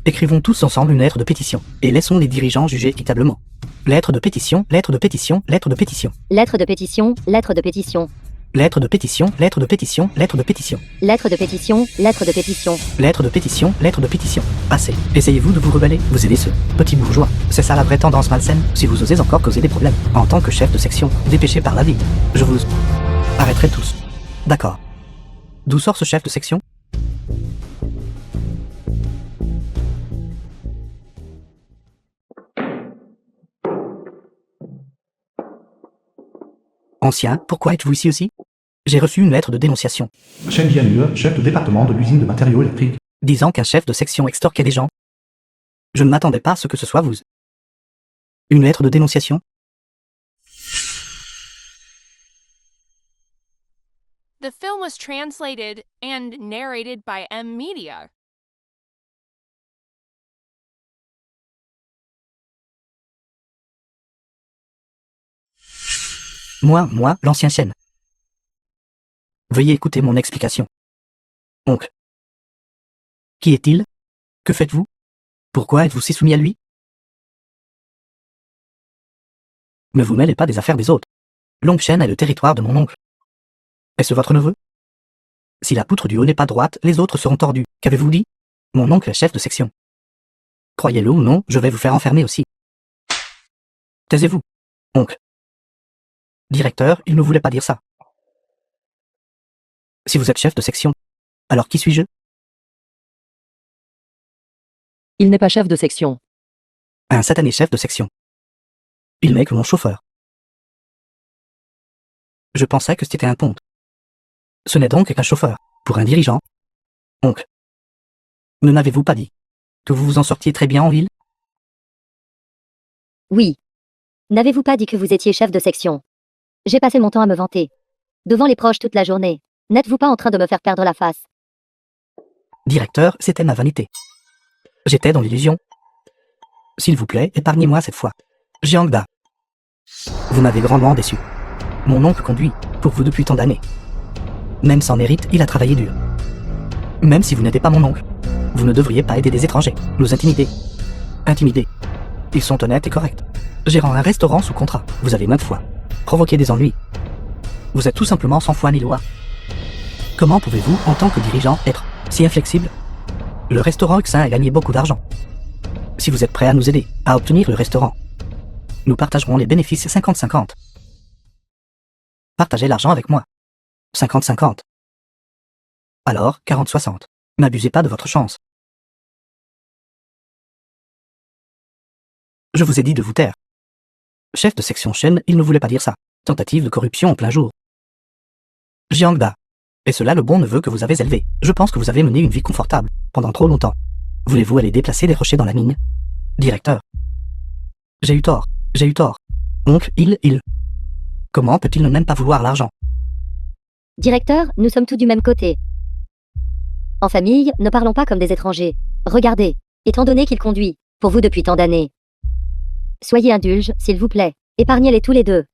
Écrivons tous ensemble une lettre de pétition, et laissons les dirigeants juger équitablement. Lettre de pétition, lettre de pétition, lettre de pétition. Lettre de pétition, lettre de pétition. Lettre de pétition, lettre de pétition, lettre de pétition. Lettre de pétition, lettre de pétition. Lettre de pétition, lettre de pétition. Passez. Essayez-vous de vous rebeller, vous aidez ceux, petits bourgeois. C'est ça la vraie tendance malsaine, si vous osez encore causer des problèmes. En tant que chef de section, dépêché par la ville, je vous arrêterai tous. D'accord. D'où sort ce chef de section? Ancien, pourquoi êtes-vous ici aussi? J'ai reçu une lettre de dénonciation, Shen Jianlue, chef de département de l'usine de matériaux électriques. disant qu'un chef de section extorquait des gens. Je ne m'attendais pas à ce que ce soit vous. Une lettre de dénonciation? The film was translated and narrated by M Media. Moi, l'ancien Shen. Veuillez écouter mon explication. Oncle. Qui est-il? Que faites-vous? Pourquoi êtes-vous si soumis à lui? Ne vous mêlez pas des affaires des autres. Longshen est le territoire de mon oncle. Est-ce votre neveu? Si la poutre du haut n'est pas droite, les autres seront tordus. Qu'avez-vous dit? Mon oncle est chef de section. Croyez-le ou non, je vais vous faire enfermer aussi. Taisez-vous, oncle. Directeur, il ne voulait pas dire ça. Si vous êtes chef de section, alors qui suis-je? Il n'est pas chef de section. Un satané chef de section. Il n'est que mon chauffeur. Je pensais que c'était un ponte. Ce n'est donc qu'un chauffeur, pour un dirigeant. Oncle. Ne n'avez-vous pas dit que vous vous en sortiez très bien en ville? Oui. N'avez-vous pas dit que vous étiez chef de section? J'ai passé mon temps à me vanter. Devant les proches toute la journée. N'êtes-vous pas en train de me faire perdre la face? Directeur, c'était ma vanité. J'étais dans l'illusion. S'il vous plaît, épargnez-moi cette fois. Jiangda. Vous m'avez grandement déçu. Mon oncle conduit, pour vous depuis tant d'années. Même sans mérite, il a travaillé dur. Même si vous n'êtes pas mon oncle, vous ne devriez pas aider des étrangers, nous intimider. Intimider. Ils sont honnêtes et corrects. Gérant un restaurant sous contrat, vous avez maintes fois provoqué des ennuis. Vous êtes tout simplement sans foi ni loi. Comment pouvez-vous, en tant que dirigeant, être si inflexible? Le restaurant Xuin a gagné beaucoup d'argent. Si vous êtes prêt à nous aider à obtenir le restaurant, nous partagerons les bénéfices 50-50. Partagez l'argent avec moi. 50-50. Alors, 40-60. N'abusez pas de votre chance. Je vous ai dit de vous taire. Chef de section Shen, il ne voulait pas dire ça. Tentative de corruption en plein jour. Jiangda. Et cela le bon neveu que vous avez élevé. Je pense que vous avez mené une vie confortable, pendant trop longtemps. Voulez-vous aller déplacer des rochers dans la mine? Directeur. J'ai eu tort. Oncle, il. Comment peut-il ne même pas vouloir l'argent? Directeur, nous sommes tous du même côté. En famille, ne parlons pas comme des étrangers. Regardez, étant donné qu'il conduit, pour vous depuis tant d'années. Soyez indulge, s'il vous plaît. Épargnez-les tous les deux.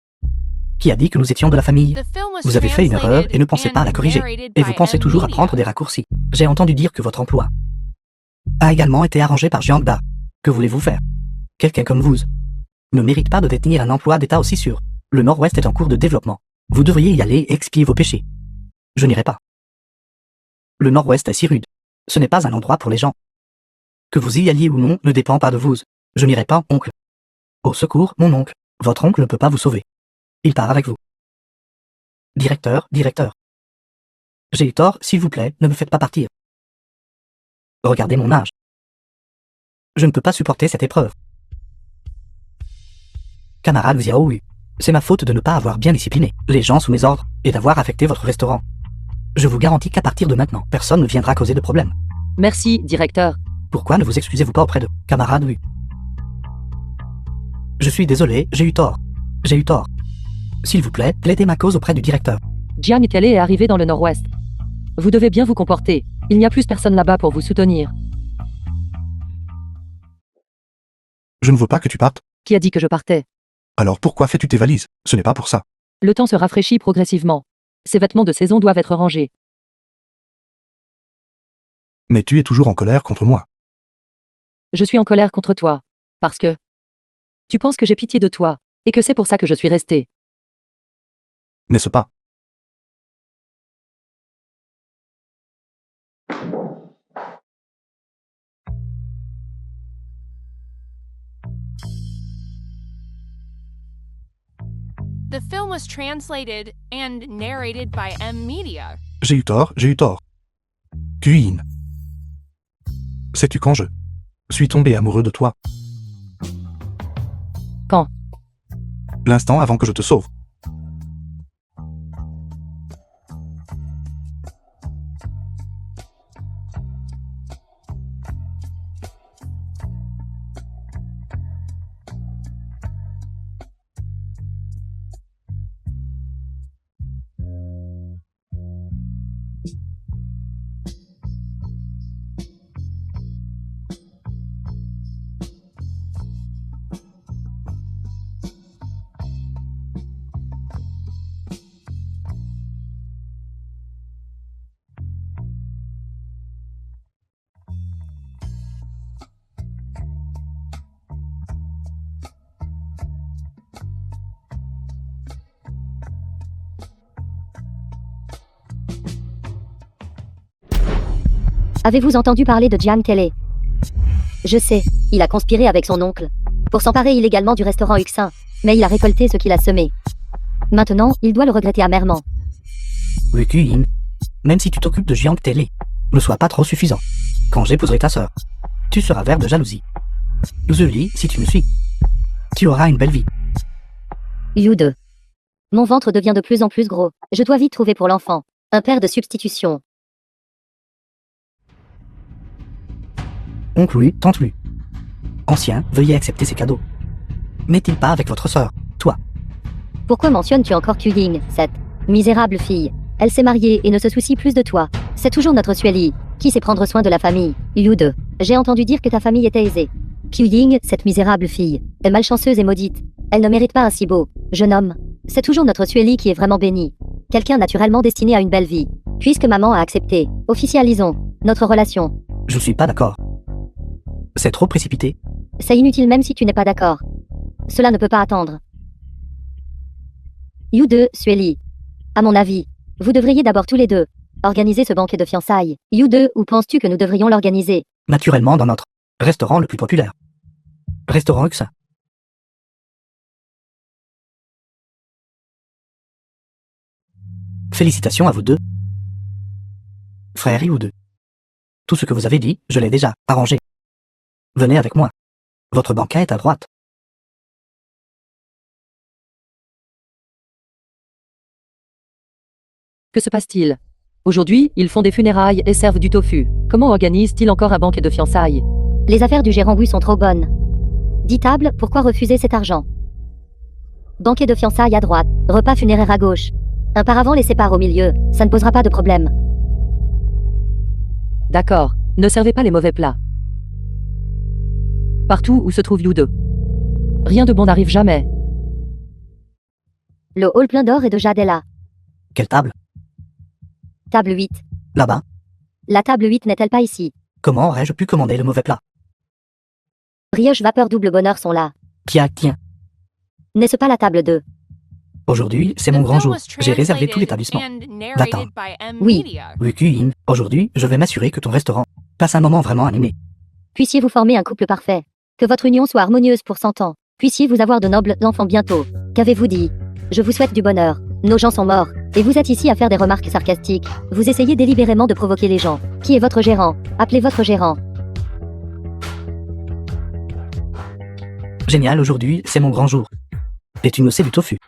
Qui a dit que nous étions de la famille? The film was Vous avez fait une erreur et ne pensez translated pas à la and corriger. narrated Et vous by pensez M toujours à Media. prendre des raccourcis. J'ai entendu dire que votre emploi a également été arrangé par Jiangda. Que voulez-vous faire? Quelqu'un comme vous ne mérite pas de détenir un emploi d'État aussi sûr. Le Nord-Ouest est en cours de développement. Vous devriez y aller et expier vos péchés. Je n'irai pas. Le Nord-Ouest est si rude. Ce n'est pas un endroit pour les gens. Que vous y alliez ou non ne dépend pas de vous. Je n'irai pas, oncle. Au secours, mon oncle. Votre oncle ne peut pas vous sauver. Il part avec vous. Directeur, directeur. J'ai eu tort, s'il vous plaît, ne me faites pas partir. Regardez mon âge. Je ne peux pas supporter cette épreuve. Camarade Xiaoyu, c'est ma faute de ne pas avoir bien discipliné les gens sous mes ordres et d'avoir affecté votre restaurant. Je vous garantis qu'à partir de maintenant, personne ne viendra causer de problème. Merci, directeur. Pourquoi ne vous excusez-vous pas auprès de camarade Wu? Je suis désolé, j'ai eu tort. J'ai eu tort. S'il vous plaît, plaidez ma cause auprès du directeur. Jiang Tele est arrivé dans le nord-ouest. Vous devez bien vous comporter. Il n'y a plus personne là-bas pour vous soutenir. Je ne veux pas que tu partes. Qui a dit que je partais? Alors pourquoi fais-tu tes valises? Ce n'est pas pour ça. Le temps se rafraîchit progressivement. Ces vêtements de saison doivent être rangés. Mais tu es toujours en colère contre moi. Je suis en colère contre toi. Parce que tu penses que j'ai pitié de toi, et que c'est pour ça que je suis resté. N'est-ce pas? The film was translated and narrated by M Media. J'ai eu tort, j'ai eu tort. Kuin. Sais-tu quand je suis tombé amoureux de toi? Quand? L'instant avant que je te sauve. Avez-vous entendu parler de Jiang Tele? Je sais, il a conspiré avec son oncle pour s'emparer illégalement du restaurant Yuxin, mais il a récolté ce qu'il a semé. Maintenant, il doit le regretter amèrement. Oui, Kuin. Même si tu t'occupes de Jiang Tele, ne sois pas trop suffisant. Quand j'épouserai ta sœur, tu seras vert de jalousie. Zuli, si tu me suis, tu auras une belle vie. You 2. Mon ventre devient de plus en plus gros. Je dois vite trouver pour l'enfant un père de substitution. Oncle Lu, tante Lu. Ancien, veuillez accepter ces cadeaux. N'est-il pas avec votre sœur, toi? Pourquoi mentionnes-tu encore Kuying, cette misérable fille? Elle s'est mariée et ne se soucie plus de toi. C'est toujours notre Sueli, qui sait prendre soin de la famille. You 2. J'ai entendu dire que ta famille était aisée. Kuying, cette misérable fille, est malchanceuse et maudite. Elle ne mérite pas un si beau jeune homme. C'est toujours notre Sueli qui est vraiment béni. Quelqu'un naturellement destiné à une belle vie. Puisque maman a accepté, officialisons notre relation. Je ne suis pas d'accord. C'est trop précipité. C'est inutile même si tu n'es pas d'accord. Cela ne peut pas attendre. You 2, Sueli. À mon avis, vous devriez d'abord tous les deux organiser ce banquet de fiançailles. You 2, ou penses-tu que nous devrions l'organiser? Naturellement dans notre restaurant le plus populaire. Restaurant Yuxin. Félicitations à vous deux. Frère You 2. Tout ce que vous avez dit, je l'ai déjà arrangé. Venez avec moi. Votre banquet est à droite. Que se passe-t-il? Aujourd'hui, ils font des funérailles et servent du tofu. Comment organisent-ils encore un banquet de fiançailles? Les affaires du gérant Wu sont trop bonnes. 10 tables, pourquoi refuser cet argent? Banquet de fiançailles à droite, repas funéraire à gauche. Un paravent les sépare au milieu, ça ne posera pas de problème. D'accord, ne servez pas les mauvais plats. Partout où se trouve You 2. Rien de bon n'arrive jamais. Le hall plein d'or et de jade est là. Quelle table? Table 8. Là-bas. La table 8 n'est-elle pas ici? Comment aurais-je pu commander le mauvais plat? Brioche vapeur double bonheur sont là. Tiens. N'est-ce pas la table 2? Aujourd'hui, c'est The mon grand film jour. was J'ai réservé tout translated l'établissement. and Va-t'en. narrated by M. Oui. Media. Wukuin, aujourd'hui, je vais m'assurer que ton restaurant passe un moment vraiment animé. Puissiez-vous former un couple parfait. Que votre union soit harmonieuse pour 100 ans. Puissiez-vous avoir de nobles enfants bientôt. Qu'avez-vous dit? Je vous souhaite du bonheur. Nos gens sont morts. Et vous êtes ici à faire des remarques sarcastiques. Vous essayez délibérément de provoquer les gens. Qui est votre gérant? Appelez votre gérant. Génial, aujourd'hui, c'est mon grand jour. Et tu me sais du tofu.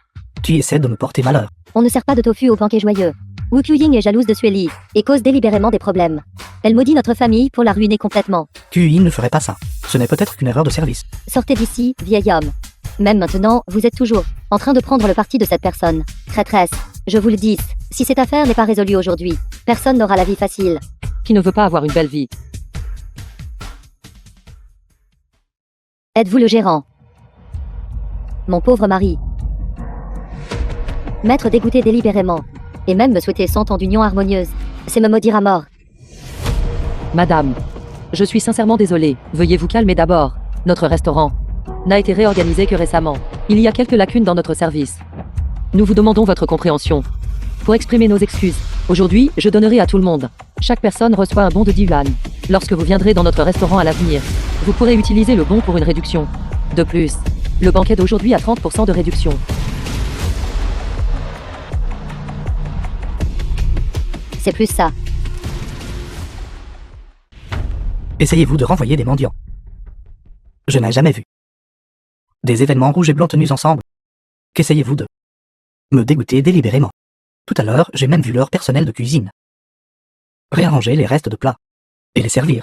Tu essaies de me porter malheur. On ne sert pas de tofu au banquet joyeux. Wu Ying est jalouse de Sueli et cause délibérément des problèmes. Elle maudit notre famille pour la ruiner complètement. Kui ne ferait pas ça. Ce n'est peut-être qu'une erreur de service. Sortez d'ici, vieil homme. Même maintenant, vous êtes toujours en train de prendre le parti de cette personne. Traîtresse, je vous le dis, si cette affaire n'est pas résolue aujourd'hui, personne n'aura la vie facile. Qui ne veut pas avoir une belle vie? Êtes-vous le gérant? Mon pauvre mari. M'être dégoûté délibérément. Et même me souhaiter 100 ans d'union harmonieuse. C'est me maudire à mort. Madame, je suis sincèrement désolé. Veuillez vous calmer d'abord. Notre restaurant n'a été réorganisé que récemment. Il y a quelques lacunes dans notre service. Nous vous demandons votre compréhension. Pour exprimer nos excuses, aujourd'hui, je donnerai à tout le monde. Chaque personne reçoit un bon de 10 yuan. Lorsque vous viendrez dans notre restaurant à l'avenir, vous pourrez utiliser le bon pour une réduction. De plus, le banquet d'aujourd'hui a 30% de réduction. C'est plus ça. Essayez-vous de renvoyer des mendiants. Je n'ai jamais vu des événements rouges et blancs tenus ensemble. Qu'essayez-vous de me dégoûter délibérément? Tout à l'heure, j'ai même vu leur personnel de cuisine réarranger les restes de plats et les servir.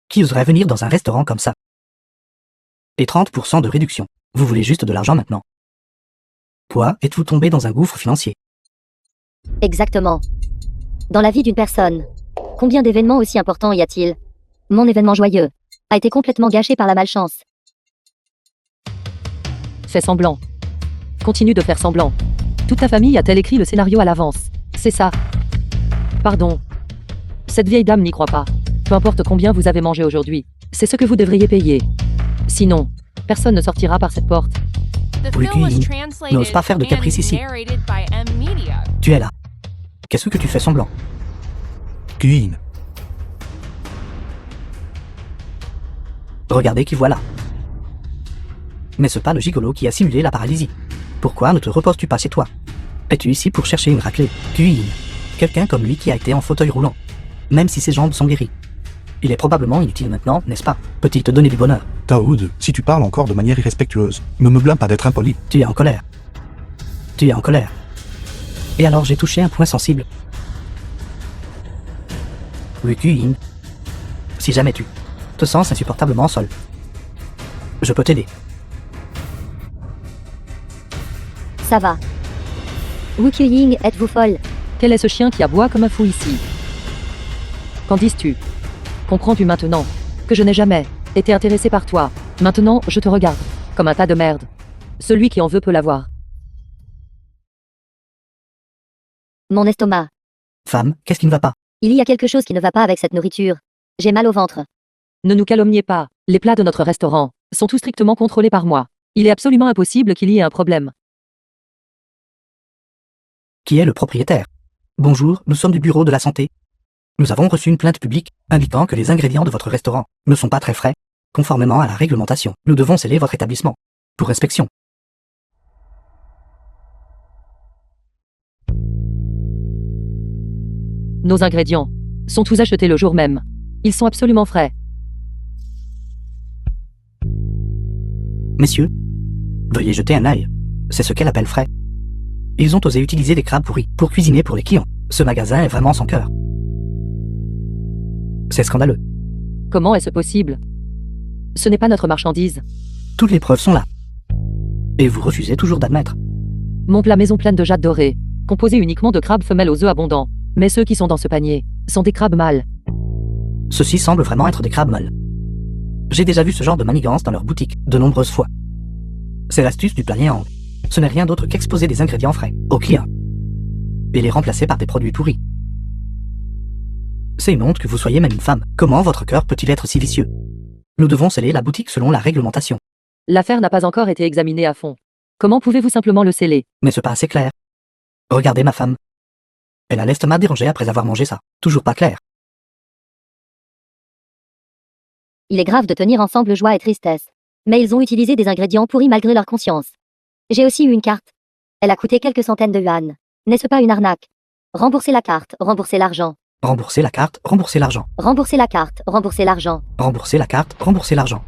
Qui oserait venir dans un restaurant comme ça? Et 30% de réduction. Vous voulez juste de l'argent maintenant? Quoi, êtes-vous tombé dans un gouffre financier? Exactement. Dans la vie d'une personne, combien d'événements aussi importants y a-t-il? Mon événement joyeux a été complètement gâché par la malchance. Fais semblant. Continue de faire semblant. Toute ta famille a-t-elle écrit le scénario à l'avance? C'est ça. Pardon. Cette vieille dame n'y croit pas. Peu importe combien vous avez mangé aujourd'hui, c'est ce que vous devriez payer. Sinon, personne ne sortira par cette porte. The Oui, film was Qui translated n'ose pas faire de caprice and ici. narrated by M. Media. Tu es là. Qu'est-ce que tu fais semblant? Kuin. Regardez qui voilà. N'est-ce pas le gigolo qui a simulé la paralysie? Pourquoi ne te reposes-tu pas chez toi? Es-tu ici pour chercher une raclée? Kuin. Quelqu'un comme lui qui a été en fauteuil roulant. Même si ses jambes sont guéries. Il est probablement inutile maintenant, n'est-ce pas? Peut-il te donner du bonheur? Taoud, si tu parles encore de manière irrespectueuse, ne me blâme pas d'être impoli. Tu es en colère. Tu es en colère. Et alors j'ai touché un point sensible. Oui, Kuin. Si jamais tu te sens insupportablement seul, je peux t'aider. Ça va. Wu Ying, êtes-vous folle? Quel est ce chien qui aboie comme un fou ici? Qu'en dis-tu? Comprends-tu maintenant que je n'ai jamais été intéressé par toi? Maintenant, je te regarde comme un tas de merde. Celui qui en veut peut l'avoir. Mon estomac. Femme, qu'est-ce qui ne va pas? Il y a quelque chose qui ne va pas avec cette nourriture. J'ai mal au ventre. Ne nous calomniez pas. Les plats de notre restaurant sont tous strictement contrôlés par moi. Il est absolument impossible qu'il y ait un problème. Qui est le propriétaire? Bonjour, nous sommes du bureau de la santé. Nous avons reçu une plainte publique indiquant que les ingrédients de votre restaurant ne sont pas très frais, conformément à la réglementation. Nous devons sceller votre établissement pour inspection. Nos ingrédients sont tous achetés le jour même. Ils sont absolument frais. Messieurs, veuillez jeter un œil. C'est ce qu'elle appelle frais. Ils ont osé utiliser des crabes pourris pour cuisiner pour les clients. Ce magasin est vraiment sans cœur. C'est scandaleux. Comment est-ce possible? Ce n'est pas notre marchandise. Toutes les preuves sont là. Et vous refusez toujours d'admettre. Mon plat maison pleine de jade dorée, composé uniquement de crabes femelles aux œufs abondants. Mais ceux qui sont dans ce panier sont des crabes mâles. Ceux-ci semblent vraiment être des crabes mâles. J'ai déjà vu ce genre de manigance dans leur boutique, de nombreuses fois. C'est l'astuce du panier Yang. Ce n'est rien d'autre qu'exposer des ingrédients frais aux clients et les remplacer par des produits pourris. C'est une honte que vous soyez même une femme. Comment votre cœur peut-il être si vicieux? Nous devons sceller la boutique selon la réglementation. L'affaire n'a pas encore été examinée à fond. Comment pouvez-vous simplement le sceller? Mais c'est pas assez clair. Regardez ma femme. Elle a l'estomac dérangé après avoir mangé ça. Toujours pas clair. Il est grave de tenir ensemble joie et tristesse. Mais ils ont utilisé des ingrédients pourris malgré leur conscience. J'ai aussi eu une carte. Elle a coûté quelques centaines de yuan. N'est-ce pas une arnaque? Remboursez la carte, remboursez l'argent. Remboursez la carte, remboursez l'argent. Remboursez la carte, remboursez l'argent. Remboursez la carte, remboursez l'argent.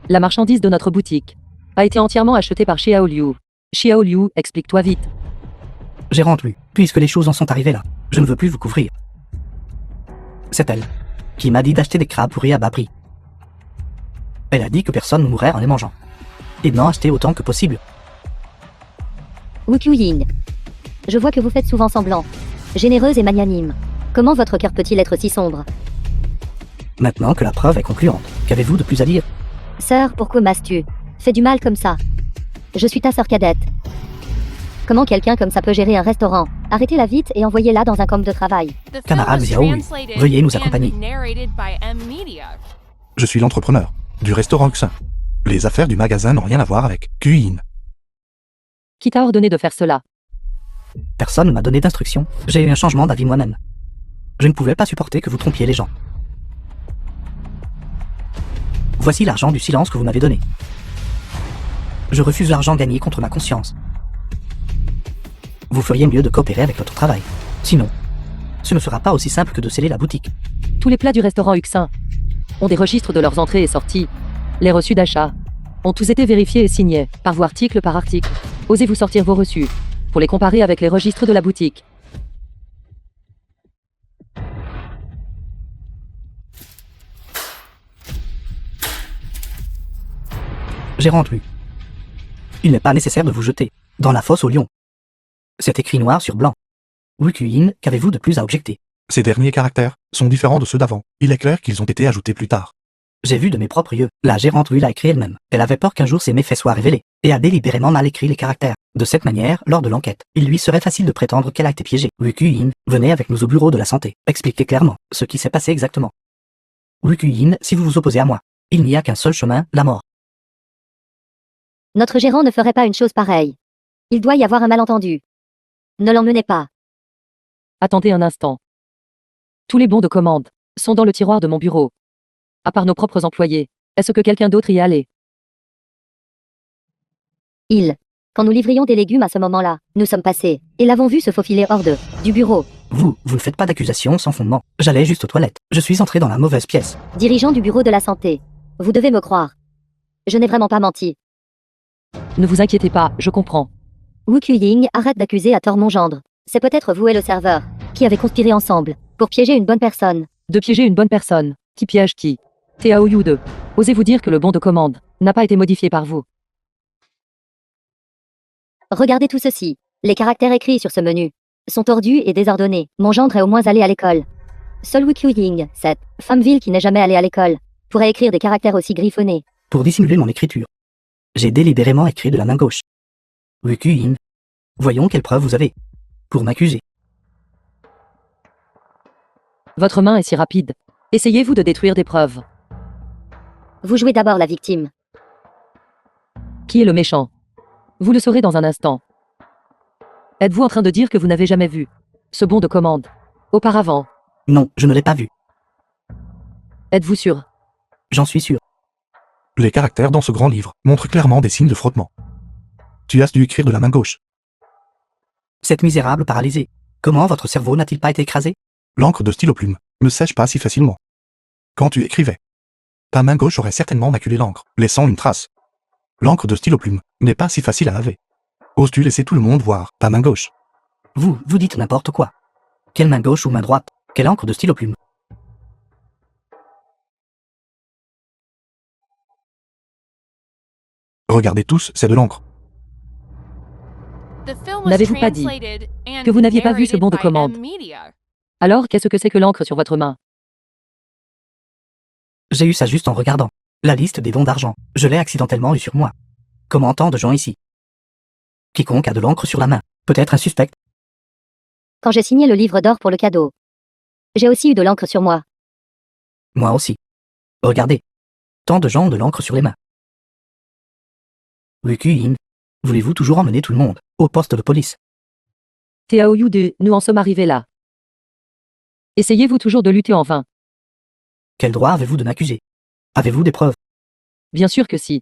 La marchandise de notre boutique a été entièrement achetée par Xiao Liu. Xiao Liu, explique-toi vite. Gérant Lu, puisque les choses en sont arrivées là, je ne veux plus vous couvrir. C'est elle qui m'a dit d'acheter des crabes pourris à bas prix. Elle a dit que personne ne mourrait en les mangeant. Et d'en acheter autant que possible. Wu Ying. Je vois que vous faites souvent semblant. Généreuse et magnanime. Comment votre cœur peut-il être si sombre? Maintenant que la preuve est concluante, qu'avez-vous de plus à dire? Sœur, pourquoi m'as-tu fait du mal comme ça? Je suis ta sœur cadette. Comment quelqu'un comme ça peut gérer un restaurant? Arrêtez-la vite et envoyez-la dans un camp de travail. The film Camarade was Xiao Yu, translated veuillez nous and accompagner. narrated by M Media. Je suis l'entrepreneur du restaurant Xuin. Les affaires du magasin n'ont rien à voir avec Kuin. Qui t'a ordonné de faire cela? Personne ne m'a donné d'instructions. J'ai eu un changement d'avis moi-même. Je ne pouvais pas supporter que vous trompiez les gens. Voici l'argent du silence que vous m'avez donné. Je refuse l'argent gagné contre ma conscience. Vous feriez mieux de coopérer avec votre travail. Sinon, ce ne sera pas aussi simple que de sceller la boutique. Tous les plats du restaurant Huxin ont des registres de leurs entrées et sorties. Les reçus d'achat ont tous été vérifiés et signés, par vous article par article. Osez-vous sortir vos reçus pour les comparer avec les registres de la boutique. Gérant Lu. Il n'est pas nécessaire de vous jeter dans la fosse au lion. C'est écrit noir sur blanc. Wu Yin, qu'avez-vous de plus à objecter? Ces derniers caractères sont différents de ceux d'avant. Il est clair qu'ils ont été ajoutés plus tard. J'ai vu de mes propres yeux. La gérante Wu l'a écrit elle-même. Elle avait peur qu'un jour ses méfaits soient révélés, et a délibérément mal écrit les caractères. De cette manière, lors de l'enquête, il lui serait facile de prétendre qu'elle a été piégée. Wu Yin, venez avec nous au bureau de la santé. Expliquez clairement ce qui s'est passé exactement. Wu Yin, si vous vous opposez à moi, il n'y a qu'un seul chemin, la mort. Notre gérant ne ferait pas une chose pareille. Il doit y avoir un malentendu. Ne l'emmenez pas. Attendez un instant. Tous les bons de commande sont dans le tiroir de mon bureau. À part nos propres employés, est-ce que quelqu'un d'autre y est allé? Quand nous livrions des légumes à ce moment-là, nous sommes passés, et l'avons vu se faufiler hors du bureau. Vous ne faites pas d'accusations sans fondement. J'allais juste aux toilettes. Je suis entré dans la mauvaise pièce. Dirigeant du bureau de la santé. Vous devez me croire. Je n'ai vraiment pas menti. Ne vous inquiétez pas, je comprends. Wu Ying, arrête d'accuser à tort mon gendre. C'est peut-être vous et le serveur qui avez conspiré ensemble pour piéger une bonne personne. De piéger une bonne personne. Qui piège qui? Tao Yu 2. Osez-vous dire que le bon de commande n'a pas été modifié par vous? Regardez tout ceci. Les caractères écrits sur ce menu sont tordus et désordonnés. Mon gendre est au moins allé à l'école. Seul Wu Ying, cette femme vile qui n'est jamais allée à l'école, pourrait écrire des caractères aussi griffonnés. Pour dissimuler mon écriture, j'ai délibérément écrit de la main gauche. Wu Yin, voyons quelle preuve vous avez pour m'accuser. Votre main est si rapide. Essayez-vous de détruire des preuves. Vous jouez d'abord la victime. Qui est le méchant? Vous le saurez dans un instant. Êtes-vous en train de dire que vous n'avez jamais vu ce bon de commande auparavant? Non, je ne l'ai pas vu. Êtes-vous sûr? J'en suis sûr. Les caractères dans ce grand livre montrent clairement des signes de frottement. Tu as dû écrire de la main gauche. Cette misérable paralysée. Comment votre cerveau n'a-t-il pas été écrasé? L'encre de stylo plume ne sèche pas si facilement. Quand tu écrivais, ta main gauche aurait certainement maculé l'encre, laissant une trace. L'encre de stylo plume n'est pas si facile à laver. Oses-tu laisser tout le monde voir ta main gauche? Vous dites n'importe quoi. Quelle main gauche ou main droite? Quelle encre de stylo plume? Regardez tous, c'est de l'encre. The film was N'avez-vous pas dit translated and que vous n'aviez pas vu ce narrated bon de by commande? M Media. Alors, qu'est-ce que c'est que l'encre sur votre main? J'ai eu ça juste en regardant la liste des bons d'argent. Je l'ai accidentellement eu sur moi. Comment tant de gens ici? Quiconque a de l'encre sur la main peut être un suspect. Quand j'ai signé le livre d'or pour le cadeau, j'ai aussi eu de l'encre sur moi. Moi aussi. Regardez. Tant de gens ont de l'encre sur les mains. Wu Yin, Voulez-vous toujours emmener tout le monde au poste de police? Taoyu, nous en sommes arrivés là. Essayez-vous toujours de lutter en vain? Quel droit avez-vous de m'accuser? Avez-vous des preuves? Bien sûr que si.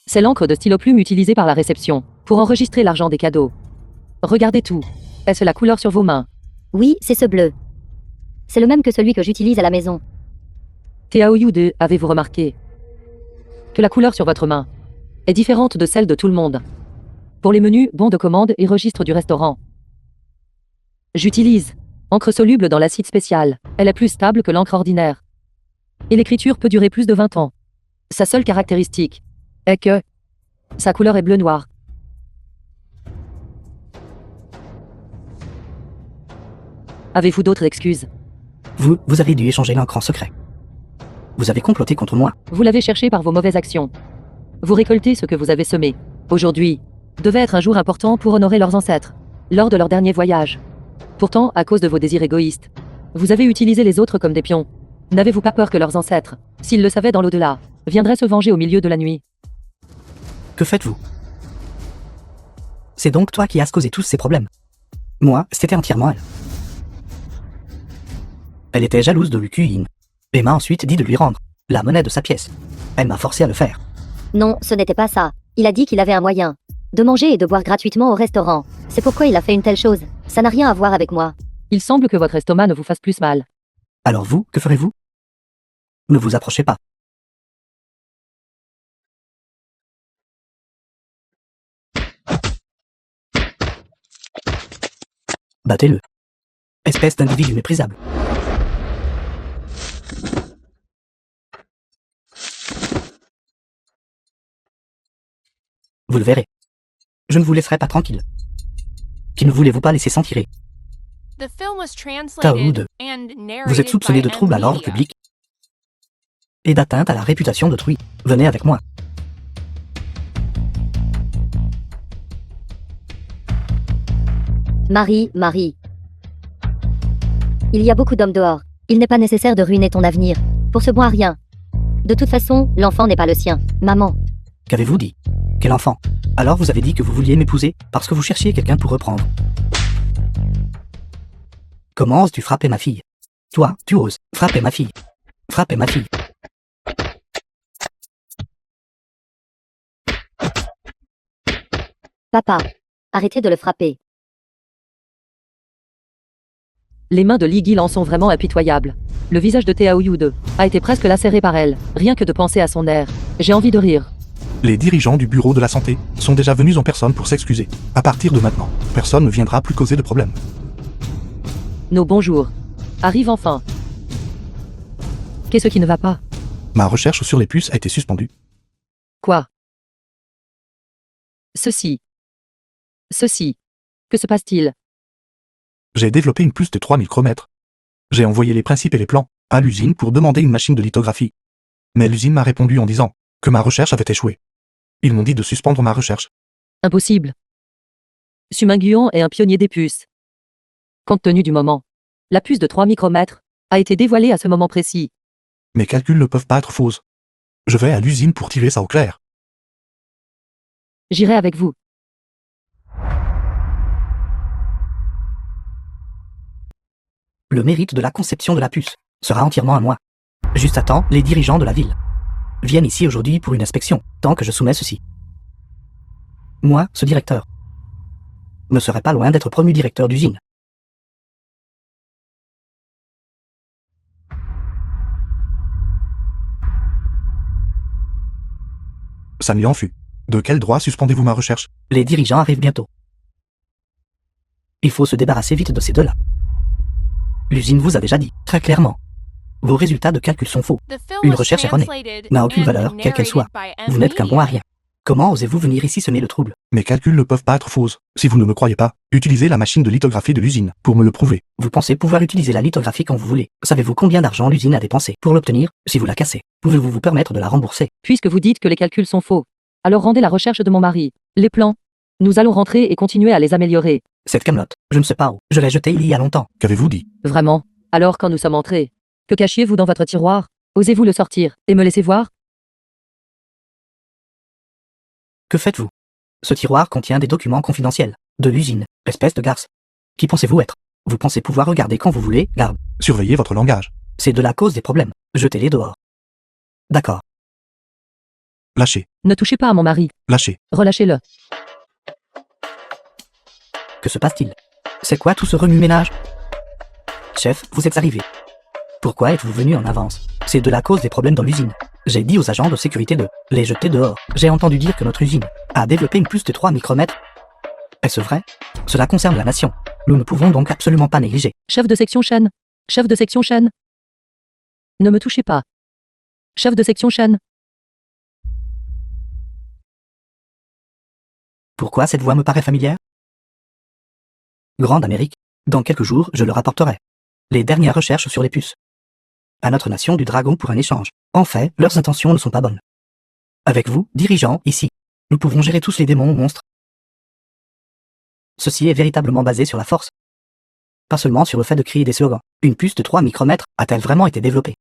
C'est l'encre de stylo plume utilisée par la réception pour enregistrer l'argent des cadeaux. Regardez tout. Est-ce la couleur sur vos mains? Oui, c'est ce bleu. C'est le même que celui que j'utilise à la maison. Taoyu, avez-vous remarqué que la couleur sur votre main est différente de celle de tout le monde? Pour les menus, bons de commande et registres du restaurant. J'utilise encre soluble dans l'acide spécial. Elle est plus stable que l'encre ordinaire. Et l'écriture peut durer plus de 20 ans. Sa seule caractéristique est que sa couleur est bleu-noir. Avez-vous d'autres excuses? Vous avez dû échanger l'encre en secret. Vous avez comploté contre moi. Vous l'avez cherché par vos mauvaises actions. Vous récoltez ce que vous avez semé. Aujourd'hui devait être un jour important pour honorer leurs ancêtres, lors de leur dernier voyage. Pourtant, à cause de vos désirs égoïstes, vous avez utilisé les autres comme des pions. N'avez-vous pas peur que leurs ancêtres, s'ils le savaient dans l'au-delà, viendraient se venger au milieu de la nuit? Que faites-vous? C'est donc toi qui as causé tous ces problèmes. Moi, c'était entièrement elle. Elle était jalouse de Lukuin et m'a ensuite dit de lui rendre la monnaie de sa pièce. Elle m'a forcé à le faire. Non, ce n'était pas ça. Il a dit qu'il avait un moyen de manger et de boire gratuitement au restaurant. C'est pourquoi il a fait une telle chose. Ça n'a rien à voir avec moi. Il semble que votre estomac ne vous fasse plus mal. Alors vous, que ferez-vous? Ne vous approchez pas. Battez-le. Espèce d'individu méprisable. Vous le verrez. Je ne vous laisserai pas tranquille. Qui ne voulez-vous pas laisser s'en tirer? The film was Taoyu translated 2. and Vous narrated êtes soupçonné by de trouble à l'ordre M-Media. public et d'atteinte à la réputation d'autrui. Venez avec moi. Marie, Marie. Il y a beaucoup d'hommes dehors. Il n'est pas nécessaire de ruiner ton avenir. Pour ce bon à rien. De toute façon, l'enfant n'est pas le sien. Maman. Qu'avez-vous dit? Quel enfant? Alors vous avez dit que vous vouliez m'épouser parce que vous cherchiez quelqu'un pour reprendre. Comment oses-tu frapper ma fille? Toi, tu oses frapper ma fille. Frapper ma fille. Papa. Arrêtez de le frapper. Les mains de Li Gil en sont vraiment impitoyables. Le visage de Taoyu a été presque lacéré par elle. Rien que de penser à son air. J'ai envie de rire. Les dirigeants du bureau de la santé sont déjà venus en personne pour s'excuser. À partir de maintenant, personne ne viendra plus causer de problème. Nos bonjours arrivent enfin. Qu'est-ce qui ne va pas? Ma recherche sur les puces a été suspendue. Quoi? Ceci. Que se passe-t-il? J'ai développé une puce de 3 micromètres. J'ai envoyé les principes et les plans à l'usine pour demander une machine de lithographie. Mais l'usine m'a répondu en disant que ma recherche avait échoué. Ils m'ont dit de suspendre ma recherche. Impossible. Suminguan est un pionnier des puces. Compte tenu du moment, la puce de 3 micromètres a été dévoilée à ce moment précis. Mes calculs ne peuvent pas être faux. Je vais à l'usine pour tirer ça au clair. J'irai avec vous. Le mérite de la conception de la puce sera entièrement à moi. Juste à temps, les dirigeants de la ville viennent ici aujourd'hui pour une inspection, tant que je soumets ceci. Moi, ce directeur, ne serait pas loin d'être promu directeur d'usine. Ça m'y en fut. De quel droit suspendez-vous ma recherche? Les dirigeants arrivent bientôt. Il faut se débarrasser vite de ces deux-là. L'usine vous a déjà dit, très clairement. Vos résultats de calcul sont faux. The film Une was recherche erronée translated n'a aucune and valeur, quelle qu'elle soit. narrated by Vous n'êtes qu'un bon à M-Media. rien. Comment osez-vous venir ici semer le trouble? Mes calculs ne peuvent pas être faux. Si vous ne me croyez pas, utilisez la machine de lithographie de l'usine pour me le prouver. Vous pensez pouvoir utiliser la lithographie quand vous voulez. Savez-vous combien d'argent l'usine a dépensé pour l'obtenir? Si vous la cassez, pouvez-vous vous permettre de la rembourser? Puisque vous dites que les calculs sont faux, alors rendez la recherche de mon mari. Les plans. Nous allons rentrer et continuer à les améliorer. Cette camelote, je ne sais pas où. Je l'ai jetée il y a longtemps. Qu'avez-vous dit? Vraiment. Alors quand nous sommes entrés, que cachiez-vous dans votre tiroir? Osez-vous le sortir et me laisser voir? Que faites-vous? Ce tiroir contient des documents confidentiels. De l'usine. Espèce de garce. Qui pensez-vous être? Vous pensez pouvoir regarder quand vous voulez, garde. Surveillez votre langage. C'est de la cause des problèmes. Jetez-les dehors. D'accord. Lâchez. Ne touchez pas à mon mari. Lâchez. Relâchez-le. Que se passe-t-il? C'est quoi tout ce remue-ménage? Chef, vous êtes arrivé. Pourquoi êtes-vous venu en avance? C'est de la cause des problèmes dans l'usine. J'ai dit aux agents de sécurité de les jeter dehors. J'ai entendu dire que notre usine a développé une puce de 3 micromètres. Est-ce vrai? Cela concerne la nation. Nous ne pouvons donc absolument pas négliger. Chef de section Shen. Chef de section Shen. Ne me touchez pas. Chef de section Shen. Pourquoi cette voix me paraît familière? Grande Amérique. Dans quelques jours, je le rapporterai. Les dernières recherches sur les puces. À notre nation du dragon pour un échange. En fait, leurs intentions ne sont pas bonnes. Avec vous, dirigeants, ici, nous pouvons gérer tous les démons monstres. Ceci est véritablement basé sur la force. Pas seulement sur le fait de crier des slogans. Une puce de 3 micromètres a-t-elle vraiment été développée?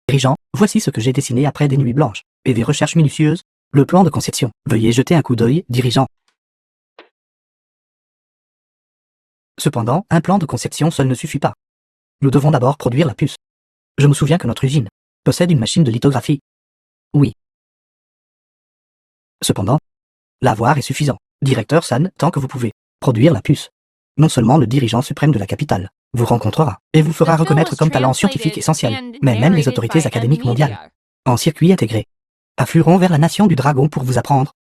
Dirigeants, voici ce que j'ai dessiné après des nuits blanches et des recherches minutieuses. Le plan de conception. Veuillez jeter un coup d'œil, dirigeants. Cependant, un plan de conception seul ne suffit pas. Nous devons d'abord produire la puce. Je me souviens que notre usine possède une machine de lithographie. Oui. Cependant, l'avoir est suffisant. Directeur San, tant que vous pouvez produire la puce. Non seulement le dirigeant suprême de la capitale vous rencontrera et vous fera reconnaître comme talent scientifique essentiel, mais même les autorités académiques mondiales, en circuit intégré, afflueront vers la nation du dragon pour vous apprendre.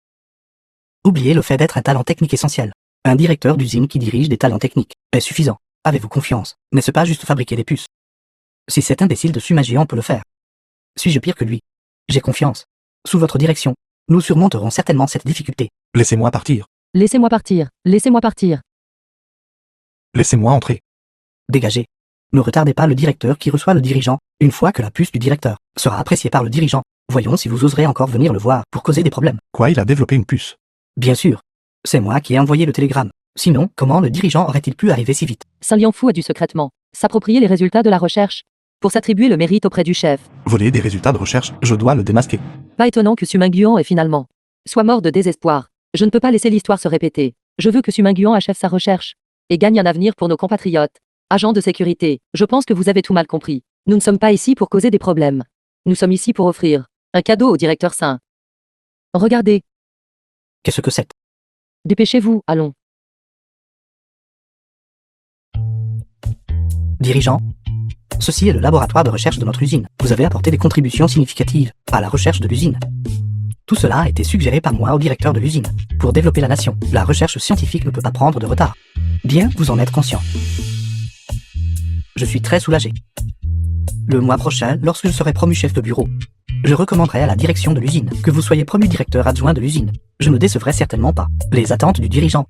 Oubliez le fait d'être un talent technique essentiel. Un directeur d'usine qui dirige des talents techniques est suffisant. Avez-vous confiance? N'est-ce pas juste fabriquer des puces? Si cet imbécile de Suma-Géant peut le faire, suis-je pire que lui? J'ai confiance. Sous votre direction, nous surmonterons certainement cette difficulté. Laissez-moi partir. Laissez-moi partir. Laissez-moi partir. Laissez-moi entrer. Dégagez. Ne retardez pas le directeur qui reçoit le dirigeant. Une fois que la puce du directeur sera appréciée par le dirigeant, voyons si vous oserez encore venir le voir pour causer des problèmes. Quoi, il a développé une puce? Bien sûr. C'est moi qui ai envoyé le télégramme. Sinon, comment le dirigeant aurait-il pu arriver si vite? Sun Liangfu a dû secrètement s'approprier les résultats de la recherche pour s'attribuer le mérite auprès du chef. Voler des résultats de recherche, je dois le démasquer. Pas étonnant que Suminguan ait finalement soit mort de désespoir. Je ne peux pas laisser l'histoire se répéter. Je veux que Suminguan achève sa recherche et gagne un avenir pour nos compatriotes. Agents de sécurité, je pense que vous avez tout mal compris. Nous ne sommes pas ici pour causer des problèmes. Nous sommes ici pour offrir un cadeau au directeur Sain. Regardez, Qu'est-ce que c'est? dépêchez-vous, allons. Dirigeant, ceci est le laboratoire de recherche de notre usine. Vous avez apporté des contributions significatives à la recherche de l'usine. Tout cela a été suggéré par moi au directeur de l'usine. Pour développer la nation, la recherche scientifique ne peut pas prendre de retard. Bien, vous en êtes conscient. Je suis très soulagé. Le mois prochain, lorsque je serai promu chef de bureau, je recommanderai à la direction de l'usine que vous soyez promu directeur adjoint de l'usine. Je ne décevrai certainement pas les attentes du dirigeant.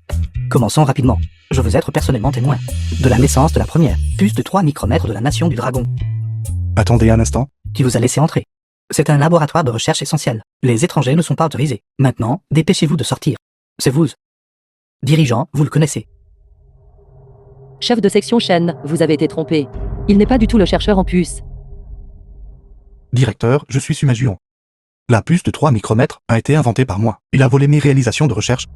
Commençons rapidement. Je veux être personnellement témoin de la naissance de la première puce de 3 micromètres de la nation du dragon. Attendez un instant. Qui vous a laissé entrer. C'est un laboratoire de recherche essentiel. Les étrangers ne sont pas autorisés. Maintenant, dépêchez-vous de sortir. C'est vous. Dirigeant, vous le connaissez. Chef de section Shen, vous avez été trompé. Il n'est pas du tout le chercheur en puce. Directeur, je suis Suma-Géant. La puce de 3 micromètres a été inventée par moi. Il a volé mes réalisations de recherche.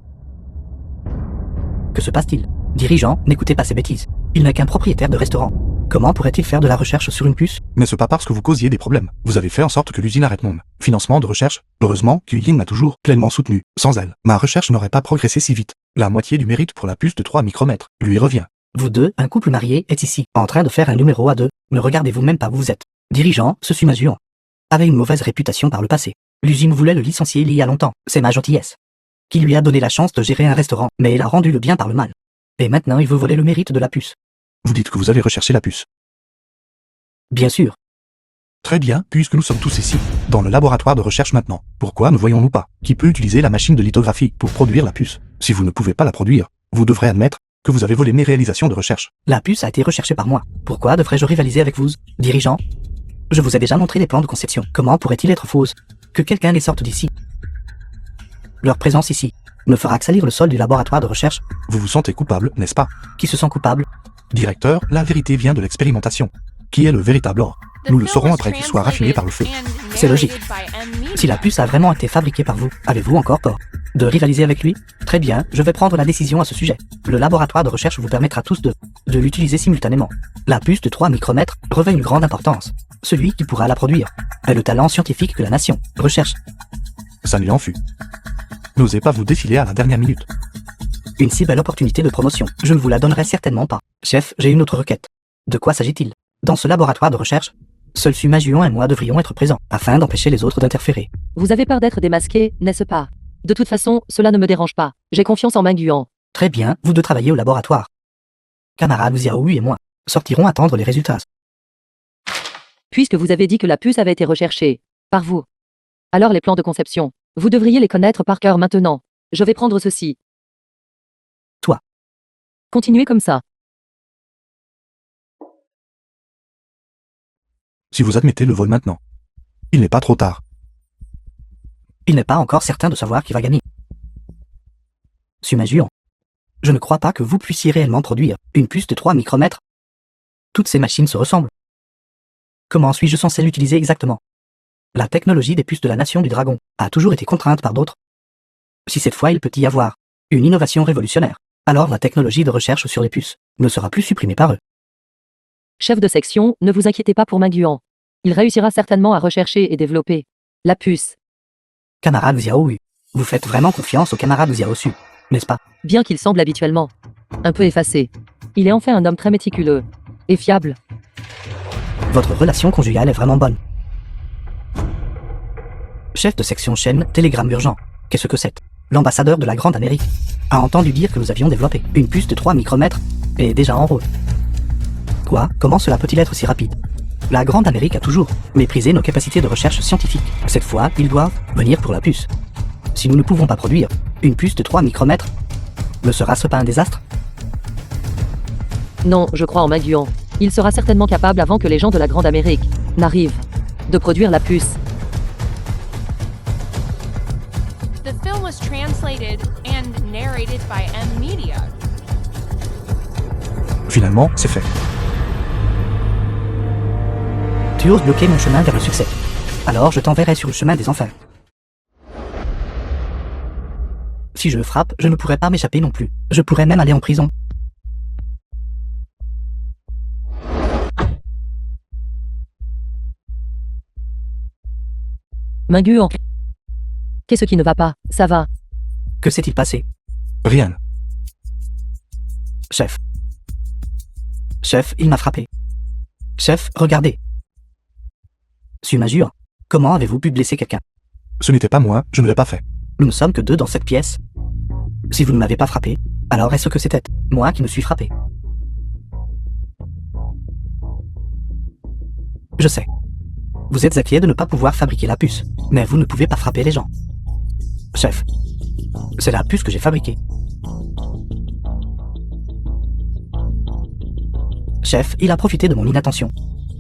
Que se passe-t-il? Dirigeant, n'écoutez pas ces bêtises. Il n'est qu'un propriétaire de restaurant. Comment pourrait-il faire de la recherche sur une puce? Mais c'est pas parce que vous causiez des problèmes. Vous avez fait en sorte que l'usine arrête mon financement de recherche. Heureusement, Kuyin m'a toujours pleinement soutenu. Sans elle, ma recherche n'aurait pas progressé si vite. La moitié du mérite pour la puce de 3 micromètres lui revient. Vous deux, un couple marié, est ici, en train de faire un numéro à deux. Ne regardez-vous même pas où vous êtes. Dirigeant, ce Suma-Géant avait une mauvaise réputation par le passé. L'usine voulait le licencier il y a longtemps. C'est ma gentillesse qui lui a donné la chance de gérer un restaurant, mais il a rendu le bien par le mal. Et maintenant il veut voler le mérite de la puce. Vous dites que vous avez recherché la puce. Bien sûr. Très bien, puisque nous sommes tous ici, dans le laboratoire de recherche maintenant. Pourquoi ne voyons-nous pas qui peut utiliser la machine de lithographie pour produire la puce? Si vous ne pouvez pas la produire, vous devrez admettre que vous avez volé mes réalisations de recherche. La puce a été recherchée par moi. Pourquoi devrais-je rivaliser avec vous, dirigeant? Je vous ai déjà montré les plans de conception. Comment pourrait-il être faux que quelqu'un les sorte d'ici? Leur présence ici ne fera que salir le sol du laboratoire de recherche. Vous vous sentez coupable, n'est-ce pas? Qui se sent coupable? Directeur, la vérité vient de l'expérimentation. Qui est le véritable or? Nous le saurons après qu'il soit raffiné par le feu. C'est logique. Si la puce a vraiment été fabriquée par vous, avez-vous encore tort? De rivaliser avec lui? Très bien, je vais prendre la décision à ce sujet. Le laboratoire de recherche vous permettra tous de l'utiliser simultanément. La puce de 3 micromètres revêt une grande importance. Celui qui pourra la produire est le talent scientifique que la nation recherche. Ça lui en fut. N'osez pas vous défiler à la dernière minute. Une si belle opportunité de promotion, je ne vous la donnerai certainement pas. Chef, j'ai une autre requête. De quoi s'agit-il? Dans ce laboratoire de recherche, seul Suma Juon et moi devrions être présents, afin d'empêcher les autres d'interférer. Vous avez peur d'être démasqué, n'est-ce pas? De toute façon, cela ne me dérange pas. J'ai confiance en Mingyuan. Très bien, vous deux travaillez au laboratoire. Camarades Xiaoyu et moi sortirons attendre les résultats. Puisque vous avez dit que la puce avait été recherchée par vous. Alors les plans de conception, vous devriez les connaître par cœur maintenant. Je vais prendre ceci. Toi. Continuez comme ça. Si vous admettez le vol maintenant, il n'est pas trop tard. Il n'est pas encore certain de savoir qui va gagner. Suma Juon, je ne crois pas que vous puissiez réellement produire une puce de 3 micromètres. Toutes ces machines se ressemblent. Comment suis-je censé l'utiliser exactement? La technologie des puces de la nation du dragon a toujours été contrainte par d'autres. Si cette fois il peut y avoir une innovation révolutionnaire, alors la technologie de recherche sur les puces ne sera plus supprimée par eux. Chef de section, ne vous inquiétez pas pour Mingyuan. Il réussira certainement à rechercher et développer la puce. Camarade Xiaoyu, vous faites vraiment confiance au camarade Xiaosu, n'est-ce pas? Bien qu'il semble habituellement un peu effacé, il est en fait un homme très méticuleux et fiable. Votre relation conjugale est vraiment bonne. Chef de section Shen, télégramme urgent. Qu'est-ce que c'est? L'ambassadeur de la Grande Amérique a entendu dire que nous avions développé une puce de 3 micromètres et est déjà en route. Quoi? Comment cela peut-il être si rapide? La Grande Amérique a toujours méprisé nos capacités de recherche scientifique. Cette fois, ils doivent venir pour la puce. Si nous ne pouvons pas produire une puce de 3 micromètres, ne sera-ce pas un désastre? Non, je crois en Mingyuan. Il sera certainement capable avant que les gens de la Grande Amérique n'arrivent de produire la puce. The film was translated and narrated by M Media. Finalement, c'est fait. Tu oses bloquer mon chemin vers le succès. Alors je t'enverrai sur le chemin des enfers. Si je le frappe, je ne pourrai pas m'échapper non plus. Je pourrais même aller en prison. Mingyuan. Qu'est-ce qui ne va pas? Ça va. Que s'est-il passé? Rien. Chef. Chef, il m'a frappé. Chef, regardez. Suma Juon, comment avez-vous pu blesser quelqu'un? Ce n'était pas moi, je ne l'ai pas fait. Nous ne sommes que 2 dans cette pièce. Si vous ne m'avez pas frappé, alors est-ce que c'était moi qui me suis frappé? Je sais. Vous êtes inquiet de ne pas pouvoir fabriquer la puce, mais vous ne pouvez pas frapper les gens. Chef, c'est la puce que j'ai fabriquée. Chef, il a profité de mon inattention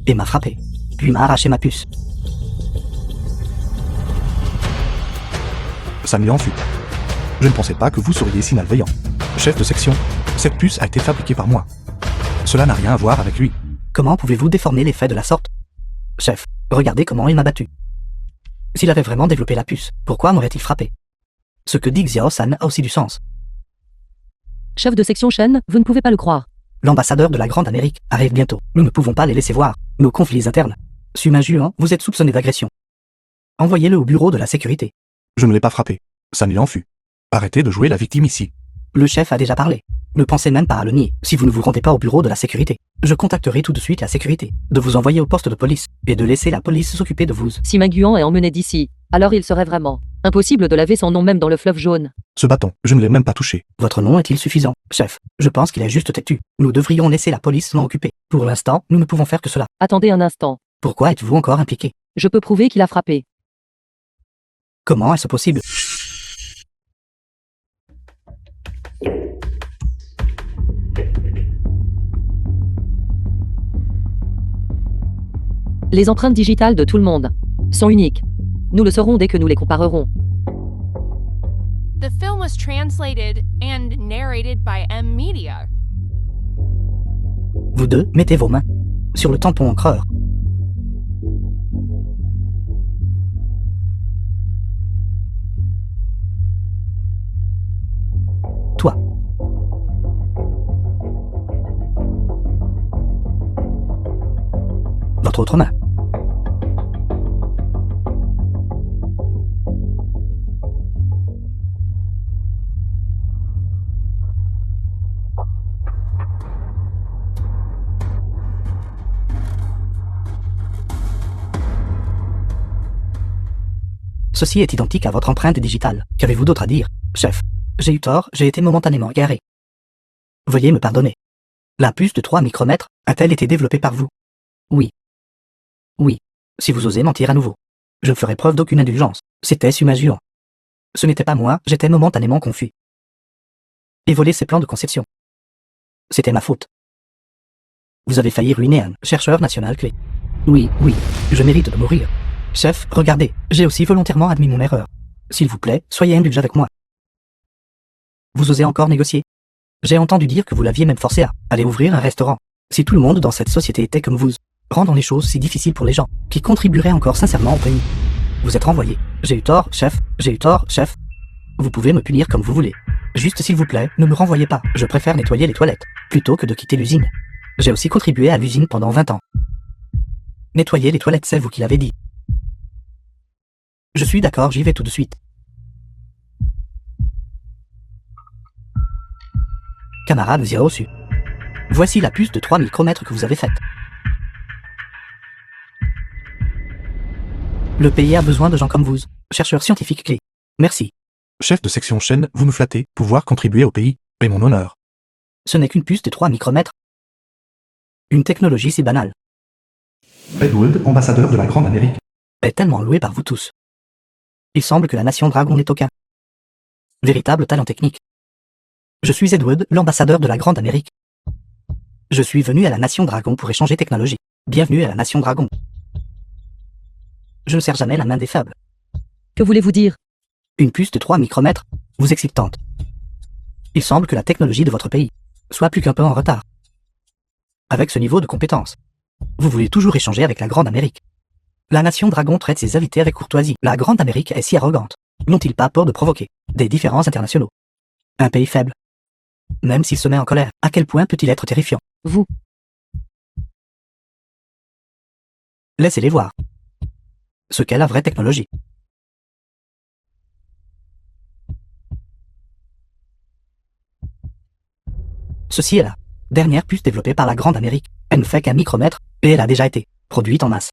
et m'a frappé, puis m'a arraché ma puce. Ça m'y en fut. Je ne pensais pas que vous seriez si malveillant. Chef de section, cette puce a été fabriquée par moi. Cela n'a rien à voir avec lui. Comment pouvez-vous déformer les faits de la sorte? Chef, regardez comment il m'a battu. S'il avait vraiment développé la puce, pourquoi m'aurait-il frappé? Ce que dit Xiao-san a aussi du sens. Chef de section Shen, vous ne pouvez pas le croire. L'ambassadeur de la Grande Amérique arrive bientôt. Nous ne pouvons pas les laisser voir nos conflits internes. Suma Juon, vous êtes soupçonné d'agression. Envoyez-le au bureau de la sécurité. Je ne l'ai pas frappé. Ça m'y en fut. Arrêtez de jouer la victime ici. Le chef a déjà parlé. Ne pensez même pas à le nier. Si vous ne vous rendez pas au bureau de la sécurité, je contacterai tout de suite la sécurité, de vous envoyer au poste de police, et de laisser la police s'occuper de vous. Si Mingyuan est emmené d'ici, alors il serait vraiment impossible de laver son nom même dans le fleuve jaune. Ce bâton, je ne l'ai même pas touché. Votre nom est-il suffisant, chef? Je pense qu'il est juste têtu. Nous devrions laisser la police s'en occuper. Pour l'instant, nous ne pouvons faire que cela. Attendez un instant. Pourquoi êtes-vous encore impliqué? Je peux prouver qu'il a frappé. Comment est-ce possible? Les empreintes digitales de tout le monde sont uniques. Nous le saurons dès que nous les comparerons. The film was translated and narrated by M Media. Vous deux, mettez vos mains sur le tampon encreur. votre autre main. Ceci est identique à votre empreinte digitale. Qu'avez-vous d'autre à dire, chef? J'ai eu tort, j'ai été momentanément égaré. Veuillez me pardonner. La puce de 3 micromètres a-t-elle été développée par vous? Oui. Oui. Si vous osez mentir à nouveau, je ne ferai preuve d'aucune indulgence. C'était Sumajuan. Ce n'était pas moi, j'étais momentanément confus. Et voler ses plans de conception. C'était ma faute. Vous avez failli ruiner un chercheur national clé. Oui, je mérite de mourir. Chef, regardez, j'ai aussi volontairement admis mon erreur. S'il vous plaît, soyez indulgent avec moi. Vous osez encore négocier? J'ai entendu dire que vous l'aviez même forcé à aller ouvrir un restaurant. Si tout le monde dans cette société était comme vous, rendant les choses si difficiles pour les gens, qui contribueraient encore sincèrement au pays. Vous êtes renvoyé. J'ai eu tort, chef, j'ai eu tort, chef. Vous pouvez me punir comme vous voulez. Juste s'il vous plaît, ne me renvoyez pas. Je préfère nettoyer les toilettes, plutôt que de quitter l'usine. J'ai aussi contribué à l'usine pendant 20 ans. Nettoyer les toilettes, c'est vous qui l'avez dit. Je suis d'accord, j'y vais tout de suite. Camarade, vous y avez reçu. Voici la puce de 3 micromètres que vous avez faite. Le pays a besoin de gens comme vous, chercheurs scientifiques clés. Merci. Chef de section chaîne, vous me flattez, pouvoir contribuer au pays, est mon honneur. Ce n'est qu'une puce de 3 micromètres. Une technologie si banale Edward, ambassadeur de la Grande Amérique. est tellement louée par vous tous. Il semble que la nation Dragon n'ait aucun véritable talent technique. Je suis Edward, l'ambassadeur de la Grande Amérique. Je suis venu à la nation Dragon pour échanger technologie. Bienvenue à la nation Dragon. Je ne serre jamais la main des faibles. Que voulez-vous dire? Une puce de 3 micromètres vous excite tant. Il semble que la technologie de votre pays soit plus qu'un peu en retard. Avec ce niveau de compétence, vous voulez toujours échanger avec la Grande Amérique. La nation Dragon traite ses invités avec courtoisie. La Grande Amérique est si arrogante. N'ont-ils pas peur de provoquer des différends internationaux? Un pays faible, même s'il se met en colère, à quel point peut-il être terrifiant? Vous. Laissez-les voir ce qu'est la vraie technologie. Ceci est la dernière puce développée par la Grande Amérique. Elle ne fait qu'un micromètre et elle a déjà été produite en masse.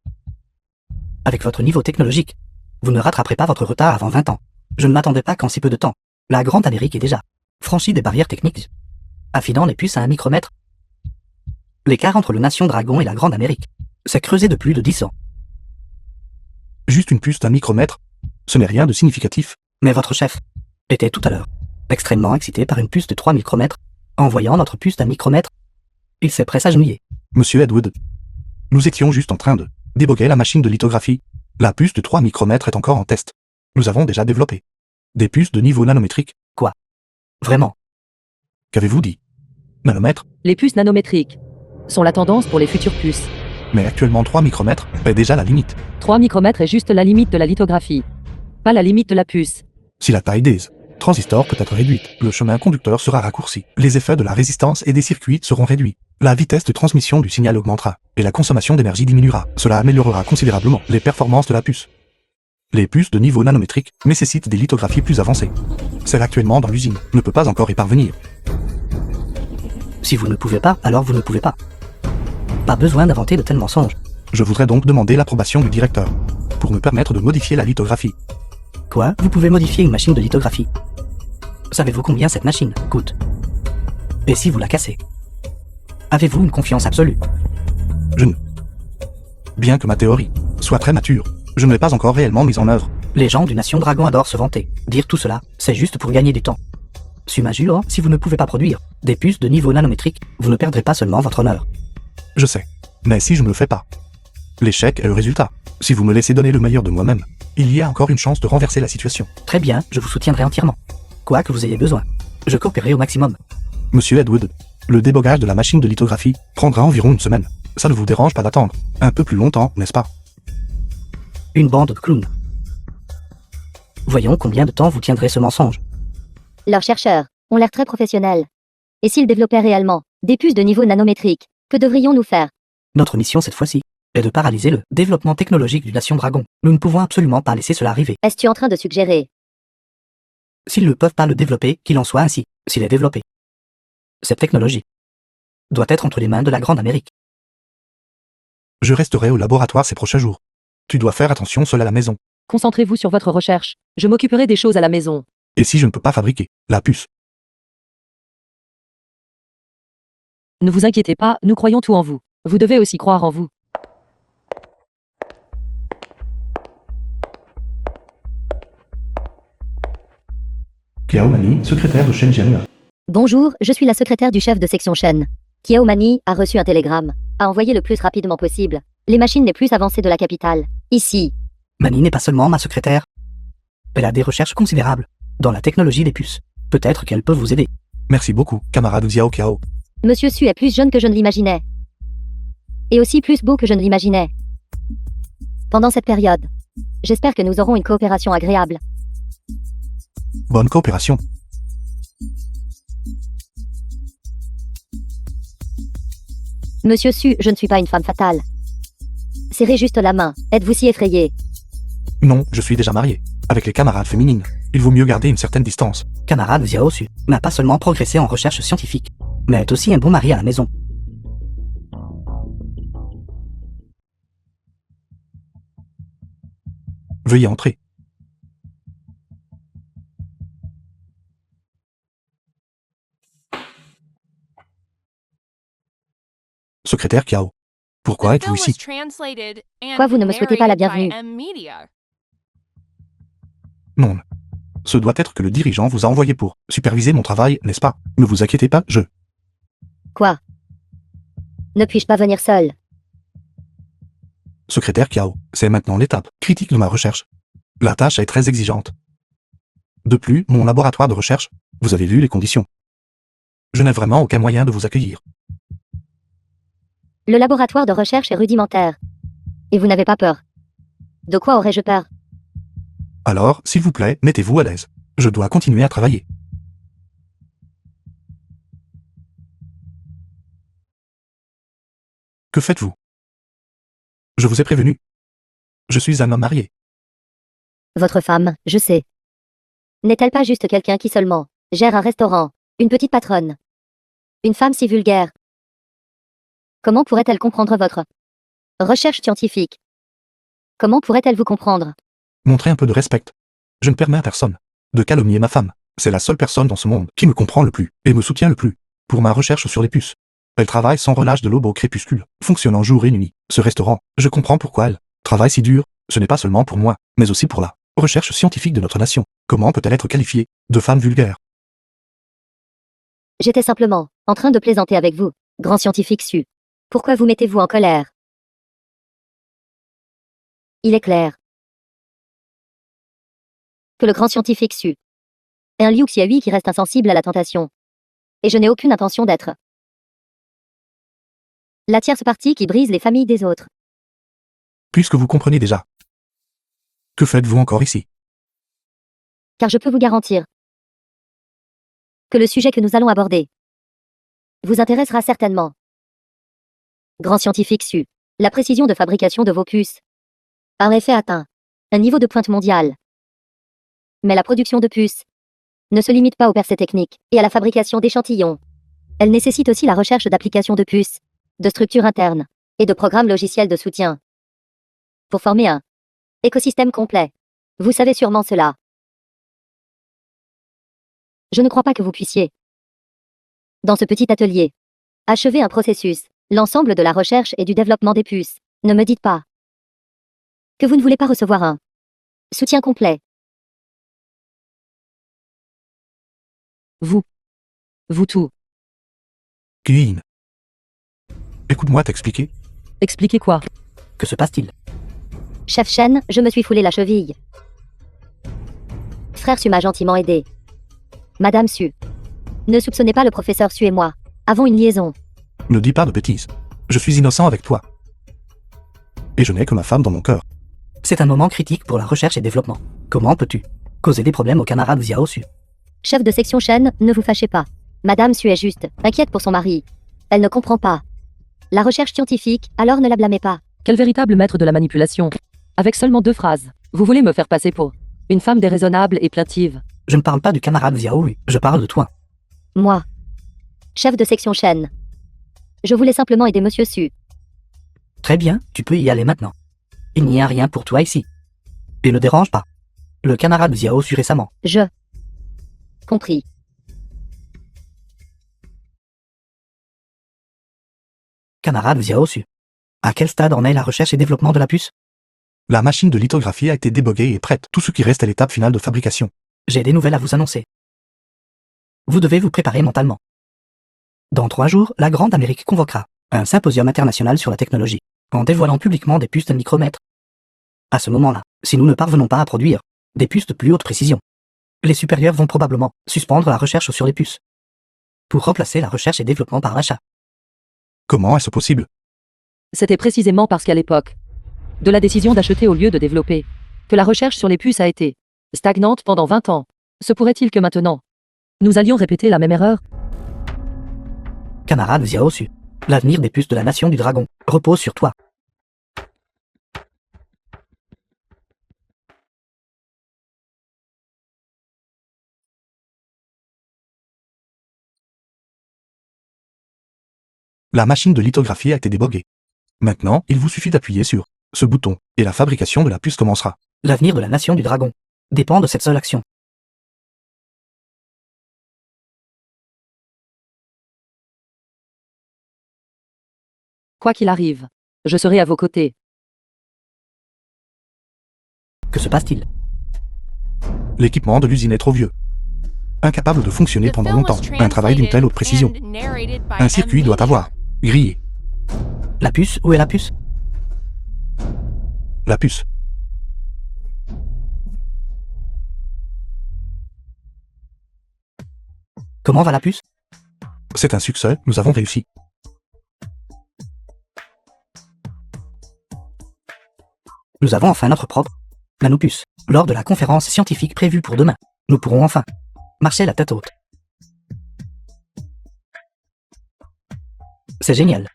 Avec votre niveau technologique, vous ne rattraperez pas votre retard avant 20 ans. Je ne m'attendais pas qu'en si peu de temps, la Grande Amérique ait déjà franchi des barrières techniques, affinant les puces à un micromètre. L'écart entre le nation Dragon et la Grande Amérique s'est creusé de plus de 10 ans. Juste une puce d'1 micromètre, ce n'est rien de significatif. Mais votre chef était tout à l'heure extrêmement excité par une puce de 3 micromètres. En voyant notre puce d'1 micromètre, il s'est pressé à genouiller. Monsieur Edward, nous étions juste en train de déboguer la machine de lithographie. La puce de 3 micromètres est encore en test. Nous avons déjà développé des puces de niveau nanométrique. Vraiment. Qu'avez-vous dit? Nanomètre? Les puces nanométriques sont la tendance pour les futures puces. Mais actuellement 3 micromètres est déjà la limite. 3 micromètres est juste la limite de la lithographie, pas la limite de la puce. Si la taille des transistors peut être réduite, le chemin conducteur sera raccourci, les effets de la résistance et des circuits seront réduits, la vitesse de transmission du signal augmentera, et la consommation d'énergie diminuera. Cela améliorera considérablement les performances de la puce. Les puces de niveau nanométrique nécessitent des lithographies plus avancées. Celle actuellement dans l'usine ne peut pas encore y parvenir. Si vous ne pouvez pas, alors vous ne pouvez pas. Pas besoin d'inventer de tels mensonges. Je voudrais donc demander l'approbation du directeur, pour me permettre de modifier la lithographie. Quoi? Vous pouvez modifier une machine de lithographie? Savez-vous combien cette machine coûte? Et si vous la cassez? Avez-vous une confiance absolue? Je ne. Bien que ma théorie soit très mature, je ne l'ai pas encore réellement mise en œuvre. Les gens du Nation Dragon adorent se vanter. Dire tout cela, c'est juste pour gagner du temps. Sumajuan, si vous ne pouvez pas produire des puces de niveau nanométrique, vous ne perdrez pas seulement votre honneur. Je sais. Mais si je ne le fais pas, l'échec est le résultat. Si vous me laissez donner le meilleur de moi-même, il y a encore une chance de renverser la situation. Très bien, je vous soutiendrai entièrement. Quoi que vous ayez besoin, je coopérerai au maximum. Monsieur Edward, le débogage de la machine de lithographie prendra environ une semaine. Ça ne vous dérange pas d'attendre un peu plus longtemps, n'est-ce pas? Une bande de clowns. Voyons combien de temps vous tiendrez ce mensonge. Leurs chercheurs ont l'air très professionnels. Et s'ils développaient réellement des puces de niveau nanométrique, que devrions-nous faire? Notre mission cette fois-ci est de paralyser le développement technologique du Nation Dragon. Nous ne pouvons absolument pas laisser cela arriver. Est-ce en train de suggérer? S'ils ne peuvent pas le développer, qu'il en soit ainsi, s'il est développé. Cette technologie doit être entre les mains de la Grande Amérique. Je resterai au laboratoire ces prochains jours. Tu dois faire attention seul à la maison. Concentrez-vous sur votre recherche. Je m'occuperai des choses à la maison. Et si je ne peux pas fabriquer la puce? Ne vous inquiétez pas, nous croyons tout en vous. Vous devez aussi croire en vous. Kiao Mani, secrétaire de Shen Jianhua. Bonjour, je suis la secrétaire du chef de section Shen. Kiao Mani a reçu un télégramme. A envoyé le plus rapidement possible les machines les plus avancées de la capitale. Ici. Mani n'est pas seulement ma secrétaire. Elle a des recherches considérables dans la technologie des puces. Peut-être qu'elle peut vous aider. Merci beaucoup, camarade Xiao Kiao. Monsieur Su est plus jeune que je ne l'imaginais. Et aussi plus beau que je ne l'imaginais. Pendant cette période, j'espère que nous aurons une coopération agréable. Bonne coopération. Monsieur Su, je ne suis pas une femme fatale. Serrez juste la main. Êtes-vous si effrayé? Non, je suis déjà marié. Avec les camarades féminines, il vaut mieux garder une certaine distance. Camarade Xiao Su n'a pas seulement progressé en recherche scientifique, mais est aussi un bon mari à la maison. Veuillez entrer. Secrétaire Kiao. Pourquoi The êtes-vous film was ici? translated and Pourquoi vous ne me souhaitez pas la narrated by bienvenue? M Media. Non. Ce doit être que le dirigeant vous a envoyé pour superviser mon travail, n'est-ce pas? Ne vous inquiétez pas, je... Quoi? Ne puis-je pas venir seul? Secrétaire Kiao, c'est maintenant l'étape critique de ma recherche. La tâche est très exigeante. De plus, mon laboratoire de recherche, vous avez vu les conditions. Je n'ai vraiment aucun moyen de vous accueillir. Le laboratoire de recherche est rudimentaire. Et vous n'avez pas peur. De quoi aurais-je peur? Alors, s'il vous plaît, mettez-vous à l'aise. Je dois continuer à travailler. Que faites-vous? Je vous ai prévenu. Je suis un homme marié. Votre femme, je sais. N'est-elle pas juste quelqu'un qui seulement gère un restaurant, une petite patronne? Une femme si vulgaire. Comment pourrait-elle comprendre votre recherche scientifique? Comment pourrait-elle vous comprendre? Montrez un peu de respect. Je ne permets à personne de calomnier ma femme. C'est la seule personne dans ce monde qui me comprend le plus et me soutient le plus pour ma recherche sur les puces. Elle travaille sans relâche de l'aube au crépuscule, fonctionnant jour et nuit. Ce restaurant, je comprends pourquoi elle travaille si dur. Ce n'est pas seulement pour moi, mais aussi pour la recherche scientifique de notre nation. Comment peut-elle être qualifiée de femme vulgaire? J'étais simplement en train de plaisanter avec vous, grand scientifique Su. Pourquoi vous mettez-vous en colère? Il est clair que le grand scientifique Su est un Liu Xiaoyi qui reste insensible à la tentation. Et je n'ai aucune intention d'être la tierce partie qui brise les familles des autres. Puisque vous comprenez déjà. Que faites-vous encore ici? Car je peux vous garantir que le sujet que nous allons aborder vous intéressera certainement. Grand scientifique Su, la précision de fabrication de vos puces a en effet atteint un niveau de pointe mondial. Mais la production de puces ne se limite pas aux percées techniques et à la fabrication d'échantillons. Elle nécessite aussi la recherche d'applications de puces, de structures internes et de programmes logiciels de soutien pour former un écosystème complet. Vous savez sûrement cela. Je ne crois pas que vous puissiez, dans ce petit atelier, achever un processus, l'ensemble de la recherche et du développement des puces. Ne me dites pas que vous ne voulez pas recevoir un soutien complet. Vous tout. Queen. Écoute-moi t'expliquer. Expliquez quoi? Que se passe-t-il? Chef Shen, je me suis foulé la cheville. Frère Su m'a gentiment aidé. Madame Su, ne soupçonnez pas le professeur Su et moi. Avons une liaison. Ne dis pas de bêtises. Je suis innocent avec toi. Et je n'ai que ma femme dans mon cœur. C'est un moment critique pour la recherche et développement. Comment peux-tu causer des problèmes aux camarades Xiao Su? Chef de section Shen, ne vous fâchez pas. Madame Su est juste inquiète pour son mari. Elle ne comprend pas la recherche scientifique, alors ne la blâmez pas. Quel véritable maître de la manipulation. Avec seulement 2 phrases. Vous voulez me faire passer pour une femme déraisonnable et plaintive. Je ne parle pas du camarade Xiaoyu, je parle de toi. Moi. Chef de section Shen. Je voulais simplement aider Monsieur Su. Très bien, tu peux y aller maintenant. Il n'y a rien pour toi ici. Et ne dérange pas. Le camarade Xiaoyu récemment. Je. Compris. Camarade Xiaoyu. À quel stade en est la recherche et développement de la puce? La machine de lithographie a été déboguée et est prête. Tout ce qui reste est l'étape finale de fabrication. J'ai des nouvelles à vous annoncer. Vous devez vous préparer mentalement. Dans 3 jours, la Grande Amérique convoquera un symposium international sur la technologie, en dévoilant publiquement des puces de micromètre. À ce moment-là, si nous ne parvenons pas à produire des puces de plus haute précision, les supérieurs vont probablement suspendre la recherche sur les puces, pour remplacer la recherche et développement par l'achat. Comment est-ce possible? C'était précisément parce qu'à l'époque de la décision d'acheter au lieu de développer, que la recherche sur les puces a été stagnante pendant 20 ans. Se pourrait-il que maintenant, nous allions répéter la même erreur? Camarade Xiaoyu, l'avenir des puces de la nation du dragon repose sur toi. La machine de lithographie a été déboguée. Maintenant, il vous suffit d'appuyer sur ce bouton, et la fabrication de la puce commencera. L'avenir de la nation du dragon dépend de cette seule action. Quoi qu'il arrive, je serai à vos côtés. Que se passe-t-il? L'équipement de l'usine est trop vieux. Incapable de fonctionner The pendant film was longtemps. Un travail d'une telle haute précision. translated and narrated by Un circuit doit M. avoir grillé. La puce, où est la puce? La puce. Comment va la puce? C'est un succès, nous avons réussi. Nous avons enfin notre propre nanopuce. Lors de la conférence scientifique prévue pour demain, nous pourrons enfin marcher la tête haute. C'est génial.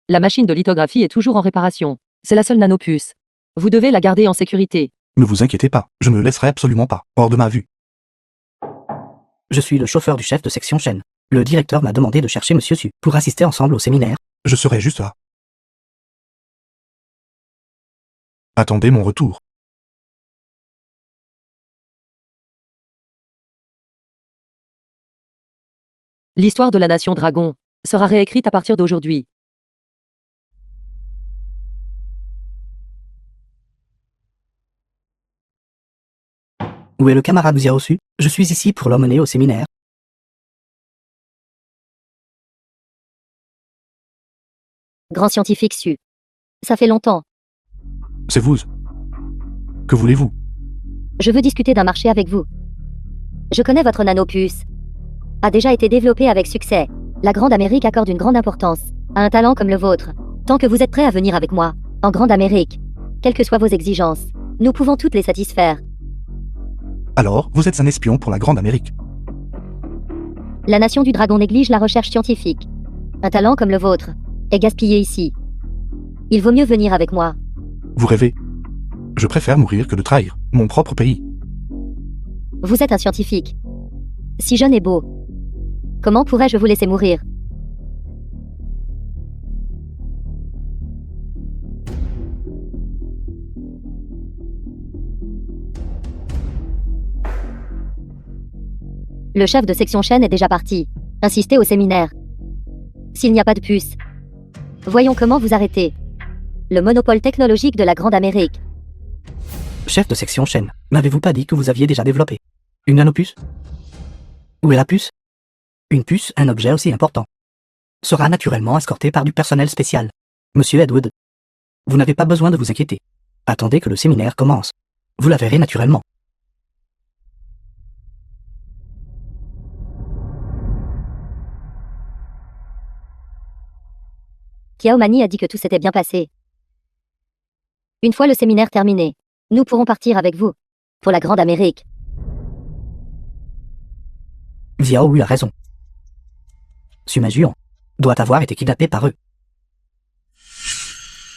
La machine de lithographie est toujours en réparation. C'est la seule nanopuce. Vous devez la garder en sécurité. Ne vous inquiétez pas, je ne le laisserai absolument pas, hors de ma vue. Je suis le chauffeur du chef de section Shen. Le directeur m'a demandé de chercher Monsieur Su pour assister ensemble au séminaire. Je serai juste là. Attendez mon retour. L'histoire de la nation dragon sera réécrite à partir d'aujourd'hui. Où est le camarade Xiaoyu? Je suis ici pour l'emmener au séminaire. Grand scientifique Su. Ça fait longtemps. C'est vous. Que voulez-vous? Je veux discuter d'un marché avec vous. Je connais votre nanopuce. A déjà été développée avec succès. La Grande Amérique accorde une grande importance à un talent comme le vôtre. Tant que vous êtes prêt à venir avec moi, en Grande Amérique, quelles que soient vos exigences, nous pouvons toutes les satisfaire. Alors, vous êtes un espion pour la Grande Amérique. La nation du dragon néglige la recherche scientifique. Un talent comme le vôtre est gaspillé ici. Il vaut mieux venir avec moi. Vous rêvez. Je préfère mourir que de trahir mon propre pays. Vous êtes un scientifique. Si jeune et beau. Comment pourrais-je vous laisser mourir? Le chef de section Shen est déjà parti. Insistez au séminaire. S'il n'y a pas de puce, voyons comment vous arrêter le monopole technologique de la Grande Amérique. Chef de section Shen, n'avez-vous pas dit que vous aviez déjà développé une nanopuce? Où est la puce? Une puce, un objet aussi important, sera naturellement escorté par du personnel spécial. Monsieur Edward, vous n'avez pas besoin de vous inquiéter. Attendez que le séminaire commence. Vous la verrez naturellement. Kiaomani a dit que tout s'était bien passé. Une fois le séminaire terminé, nous pourrons partir avec vous pour la Grande Amérique. Xiaoyu a raison. Suma Juan doit avoir été kidnappé par eux.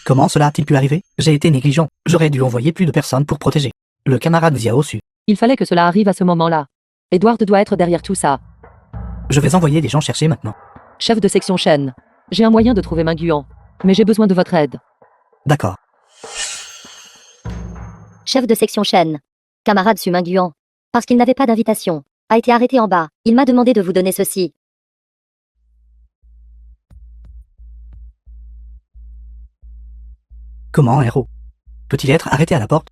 Comment cela a-t-il pu arriver? J'ai été négligent. J'aurais dû envoyer plus de personnes pour protéger. Le camarade Xiao Su. Il fallait que cela arrive à ce moment-là. Edward doit être derrière tout ça. Je vais envoyer des gens chercher maintenant. Chef de section Shen. J'ai un moyen de trouver Mingyuan. Mais j'ai besoin de votre aide. D'accord. Chef de section Shen. Camarade Su Mingyuan. Parce qu'il n'avait pas d'invitation. A été arrêté en bas. Il m'a demandé de vous donner ceci. Comment un héros peut-il être arrêté à la porte?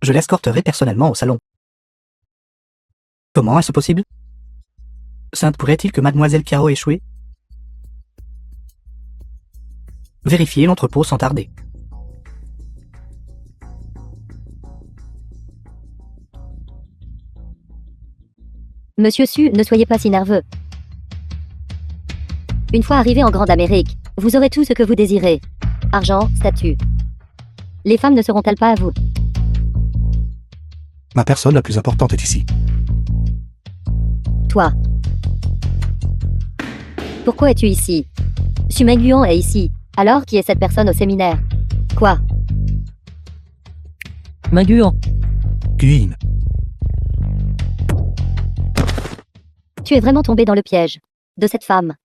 Je l'escorterai personnellement au salon. Comment est-ce possible? Sainte pourrait-il que mademoiselle Piao ait échoué? Vérifiez l'entrepôt sans tarder. Monsieur Su, ne soyez pas si nerveux. Une fois arrivé en Grande Amérique, vous aurez tout ce que vous désirez. Argent, statut. Les femmes ne seront-elles pas à vous? Ma personne la plus importante est ici. Toi. Pourquoi es-tu ici? Su Mingyuan est ici. Alors qui est cette personne au séminaire? Quoi? Mingyuan. Guin. Tu es vraiment tombé dans le piège de cette femme.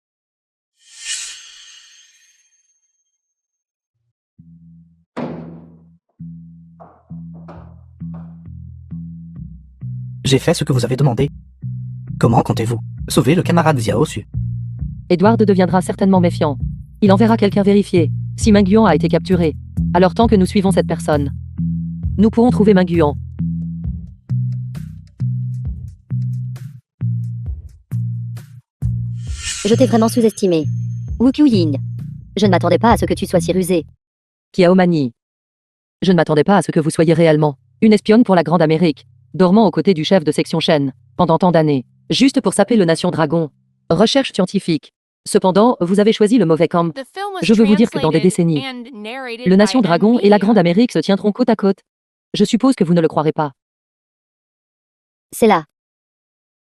J'ai fait ce que vous avez demandé. Comment comptez-vous sauver le camarade Xiao Su? Edward deviendra certainement méfiant. Il enverra quelqu'un vérifier si Mingyuan a été capturé. Alors tant que nous suivons cette personne, nous pourrons trouver Mingyuan. Je t'ai vraiment sous-estimé. Wu Qiuyin. Je ne m'attendais pas à ce que tu sois si rusé. Kiaomani. Je ne m'attendais pas à ce que vous soyez réellement une espionne pour la Grande Amérique, dormant aux côtés du chef de section Shen pendant tant d'années, juste pour saper le Nation Dragon. Recherche scientifique. Cependant, vous avez choisi le mauvais camp. Je veux vous dire que dans des décennies, le Nation Dragon et la Grande Amérique se tiendront côte à côte. Je suppose que vous ne le croirez pas. C'est la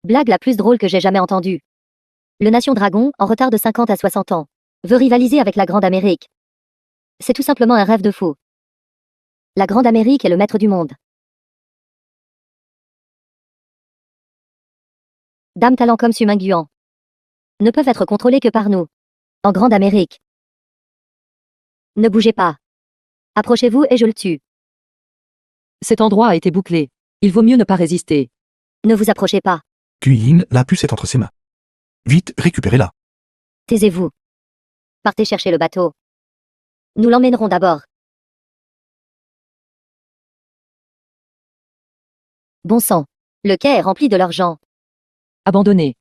blague la plus drôle que j'ai jamais entendue. Le Nation Dragon, en retard de 50 à 60 ans, veut rivaliser avec la Grande Amérique. C'est tout simplement un rêve de fou. La Grande Amérique est le maître du monde. Dames talents comme Su Mingyuan ne peuvent être contrôlés que par nous. En Grande Amérique. Ne bougez pas. Approchez-vous et je le tue. Cet endroit a été bouclé. Il vaut mieux ne pas résister. Ne vous approchez pas. Guin, la puce est entre ses mains. Vite, récupérez-la. Taisez-vous. Partez chercher le bateau. Nous l'emmènerons d'abord. Bon sang. Le quai est rempli de leurs gens. Abandonné.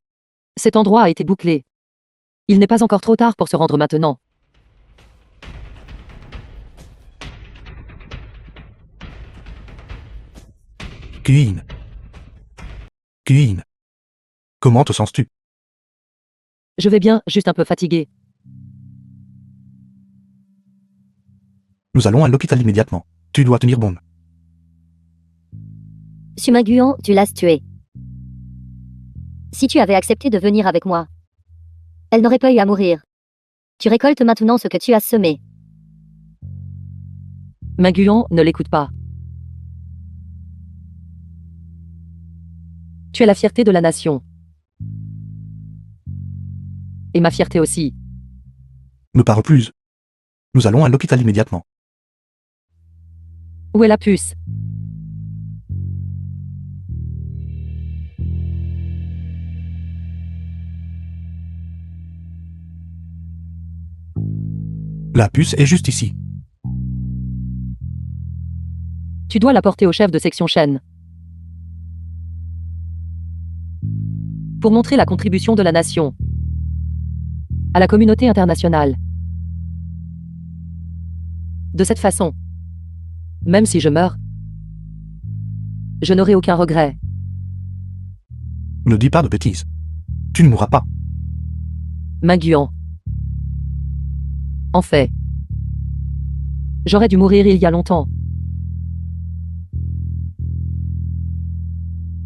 Cet endroit a été bouclé. Il n'est pas encore trop tard pour se rendre maintenant. Guin. Guin. Comment te sens-tu? Je vais bien, juste un peu fatigué. Nous allons à l'hôpital immédiatement. Tu dois tenir bon. Su Mingyuan, tu l'as tuée. Si tu avais accepté de venir avec moi, elle n'aurait pas eu à mourir. Tu récoltes maintenant ce que tu as semé. Mingyuan, ne l'écoute pas. Tu es la fierté de la nation. Et ma fierté aussi. Ne parle plus. Nous allons à l'hôpital immédiatement. Où est la puce? La puce est juste ici. Tu dois la porter au chef de section Shen. Pour montrer la contribution de la nation à la communauté internationale. De cette façon, même si je meurs, je n'aurai aucun regret. Ne dis pas de bêtises. Tu ne mourras pas. Mingyuan. En fait, j'aurais dû mourir il y a longtemps.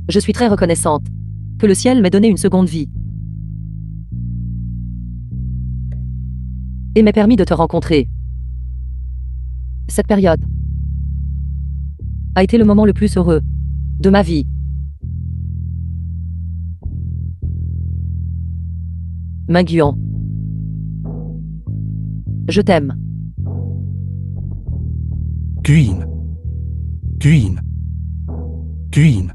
Je suis très reconnaissante que le ciel m'ait donné une seconde vie et m'ait permis de te rencontrer. Cette période a été le moment le plus heureux de ma vie. Minguian. Je t'aime. Queen. Queen. Queen.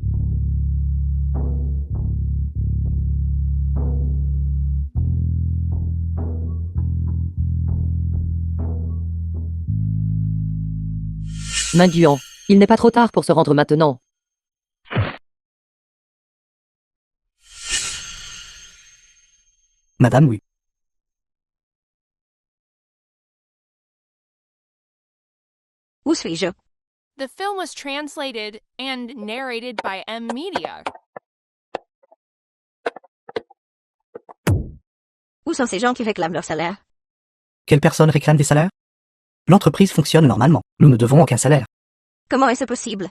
Minguian. Il n'est pas trop tard pour se rendre maintenant. Madame, oui. Où suis-je? The film was translated and narrated by M Media. Où sont ces gens qui réclament leur salaire? Quelle personne réclame des salaires? L'entreprise fonctionne normalement. Nous ne devons aucun salaire. Comment est-ce possible?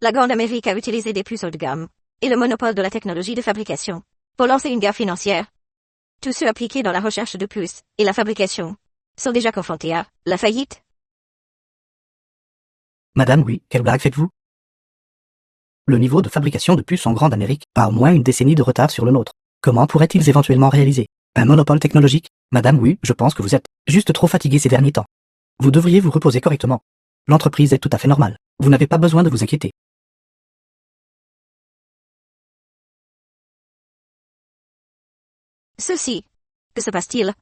La Grande Amérique a utilisé des puces haut de gamme et le monopole de la technologie de fabrication pour lancer une guerre financière. Tous ceux appliqués dans la recherche de puces et la fabrication sont déjà confrontés à la faillite. Madame, oui, quelle blague faites-vous? Le niveau de fabrication de puces en Grande Amérique a au moins une décennie de retard sur le nôtre. Comment pourraient-ils éventuellement réaliser un monopole technologique? Madame, oui, je pense que vous êtes juste trop fatiguée ces derniers temps. Vous devriez vous reposer correctement. L'entreprise est tout à fait normale. Vous n'avez pas besoin de vous inquiéter. Ceci. Que se passe-t-il?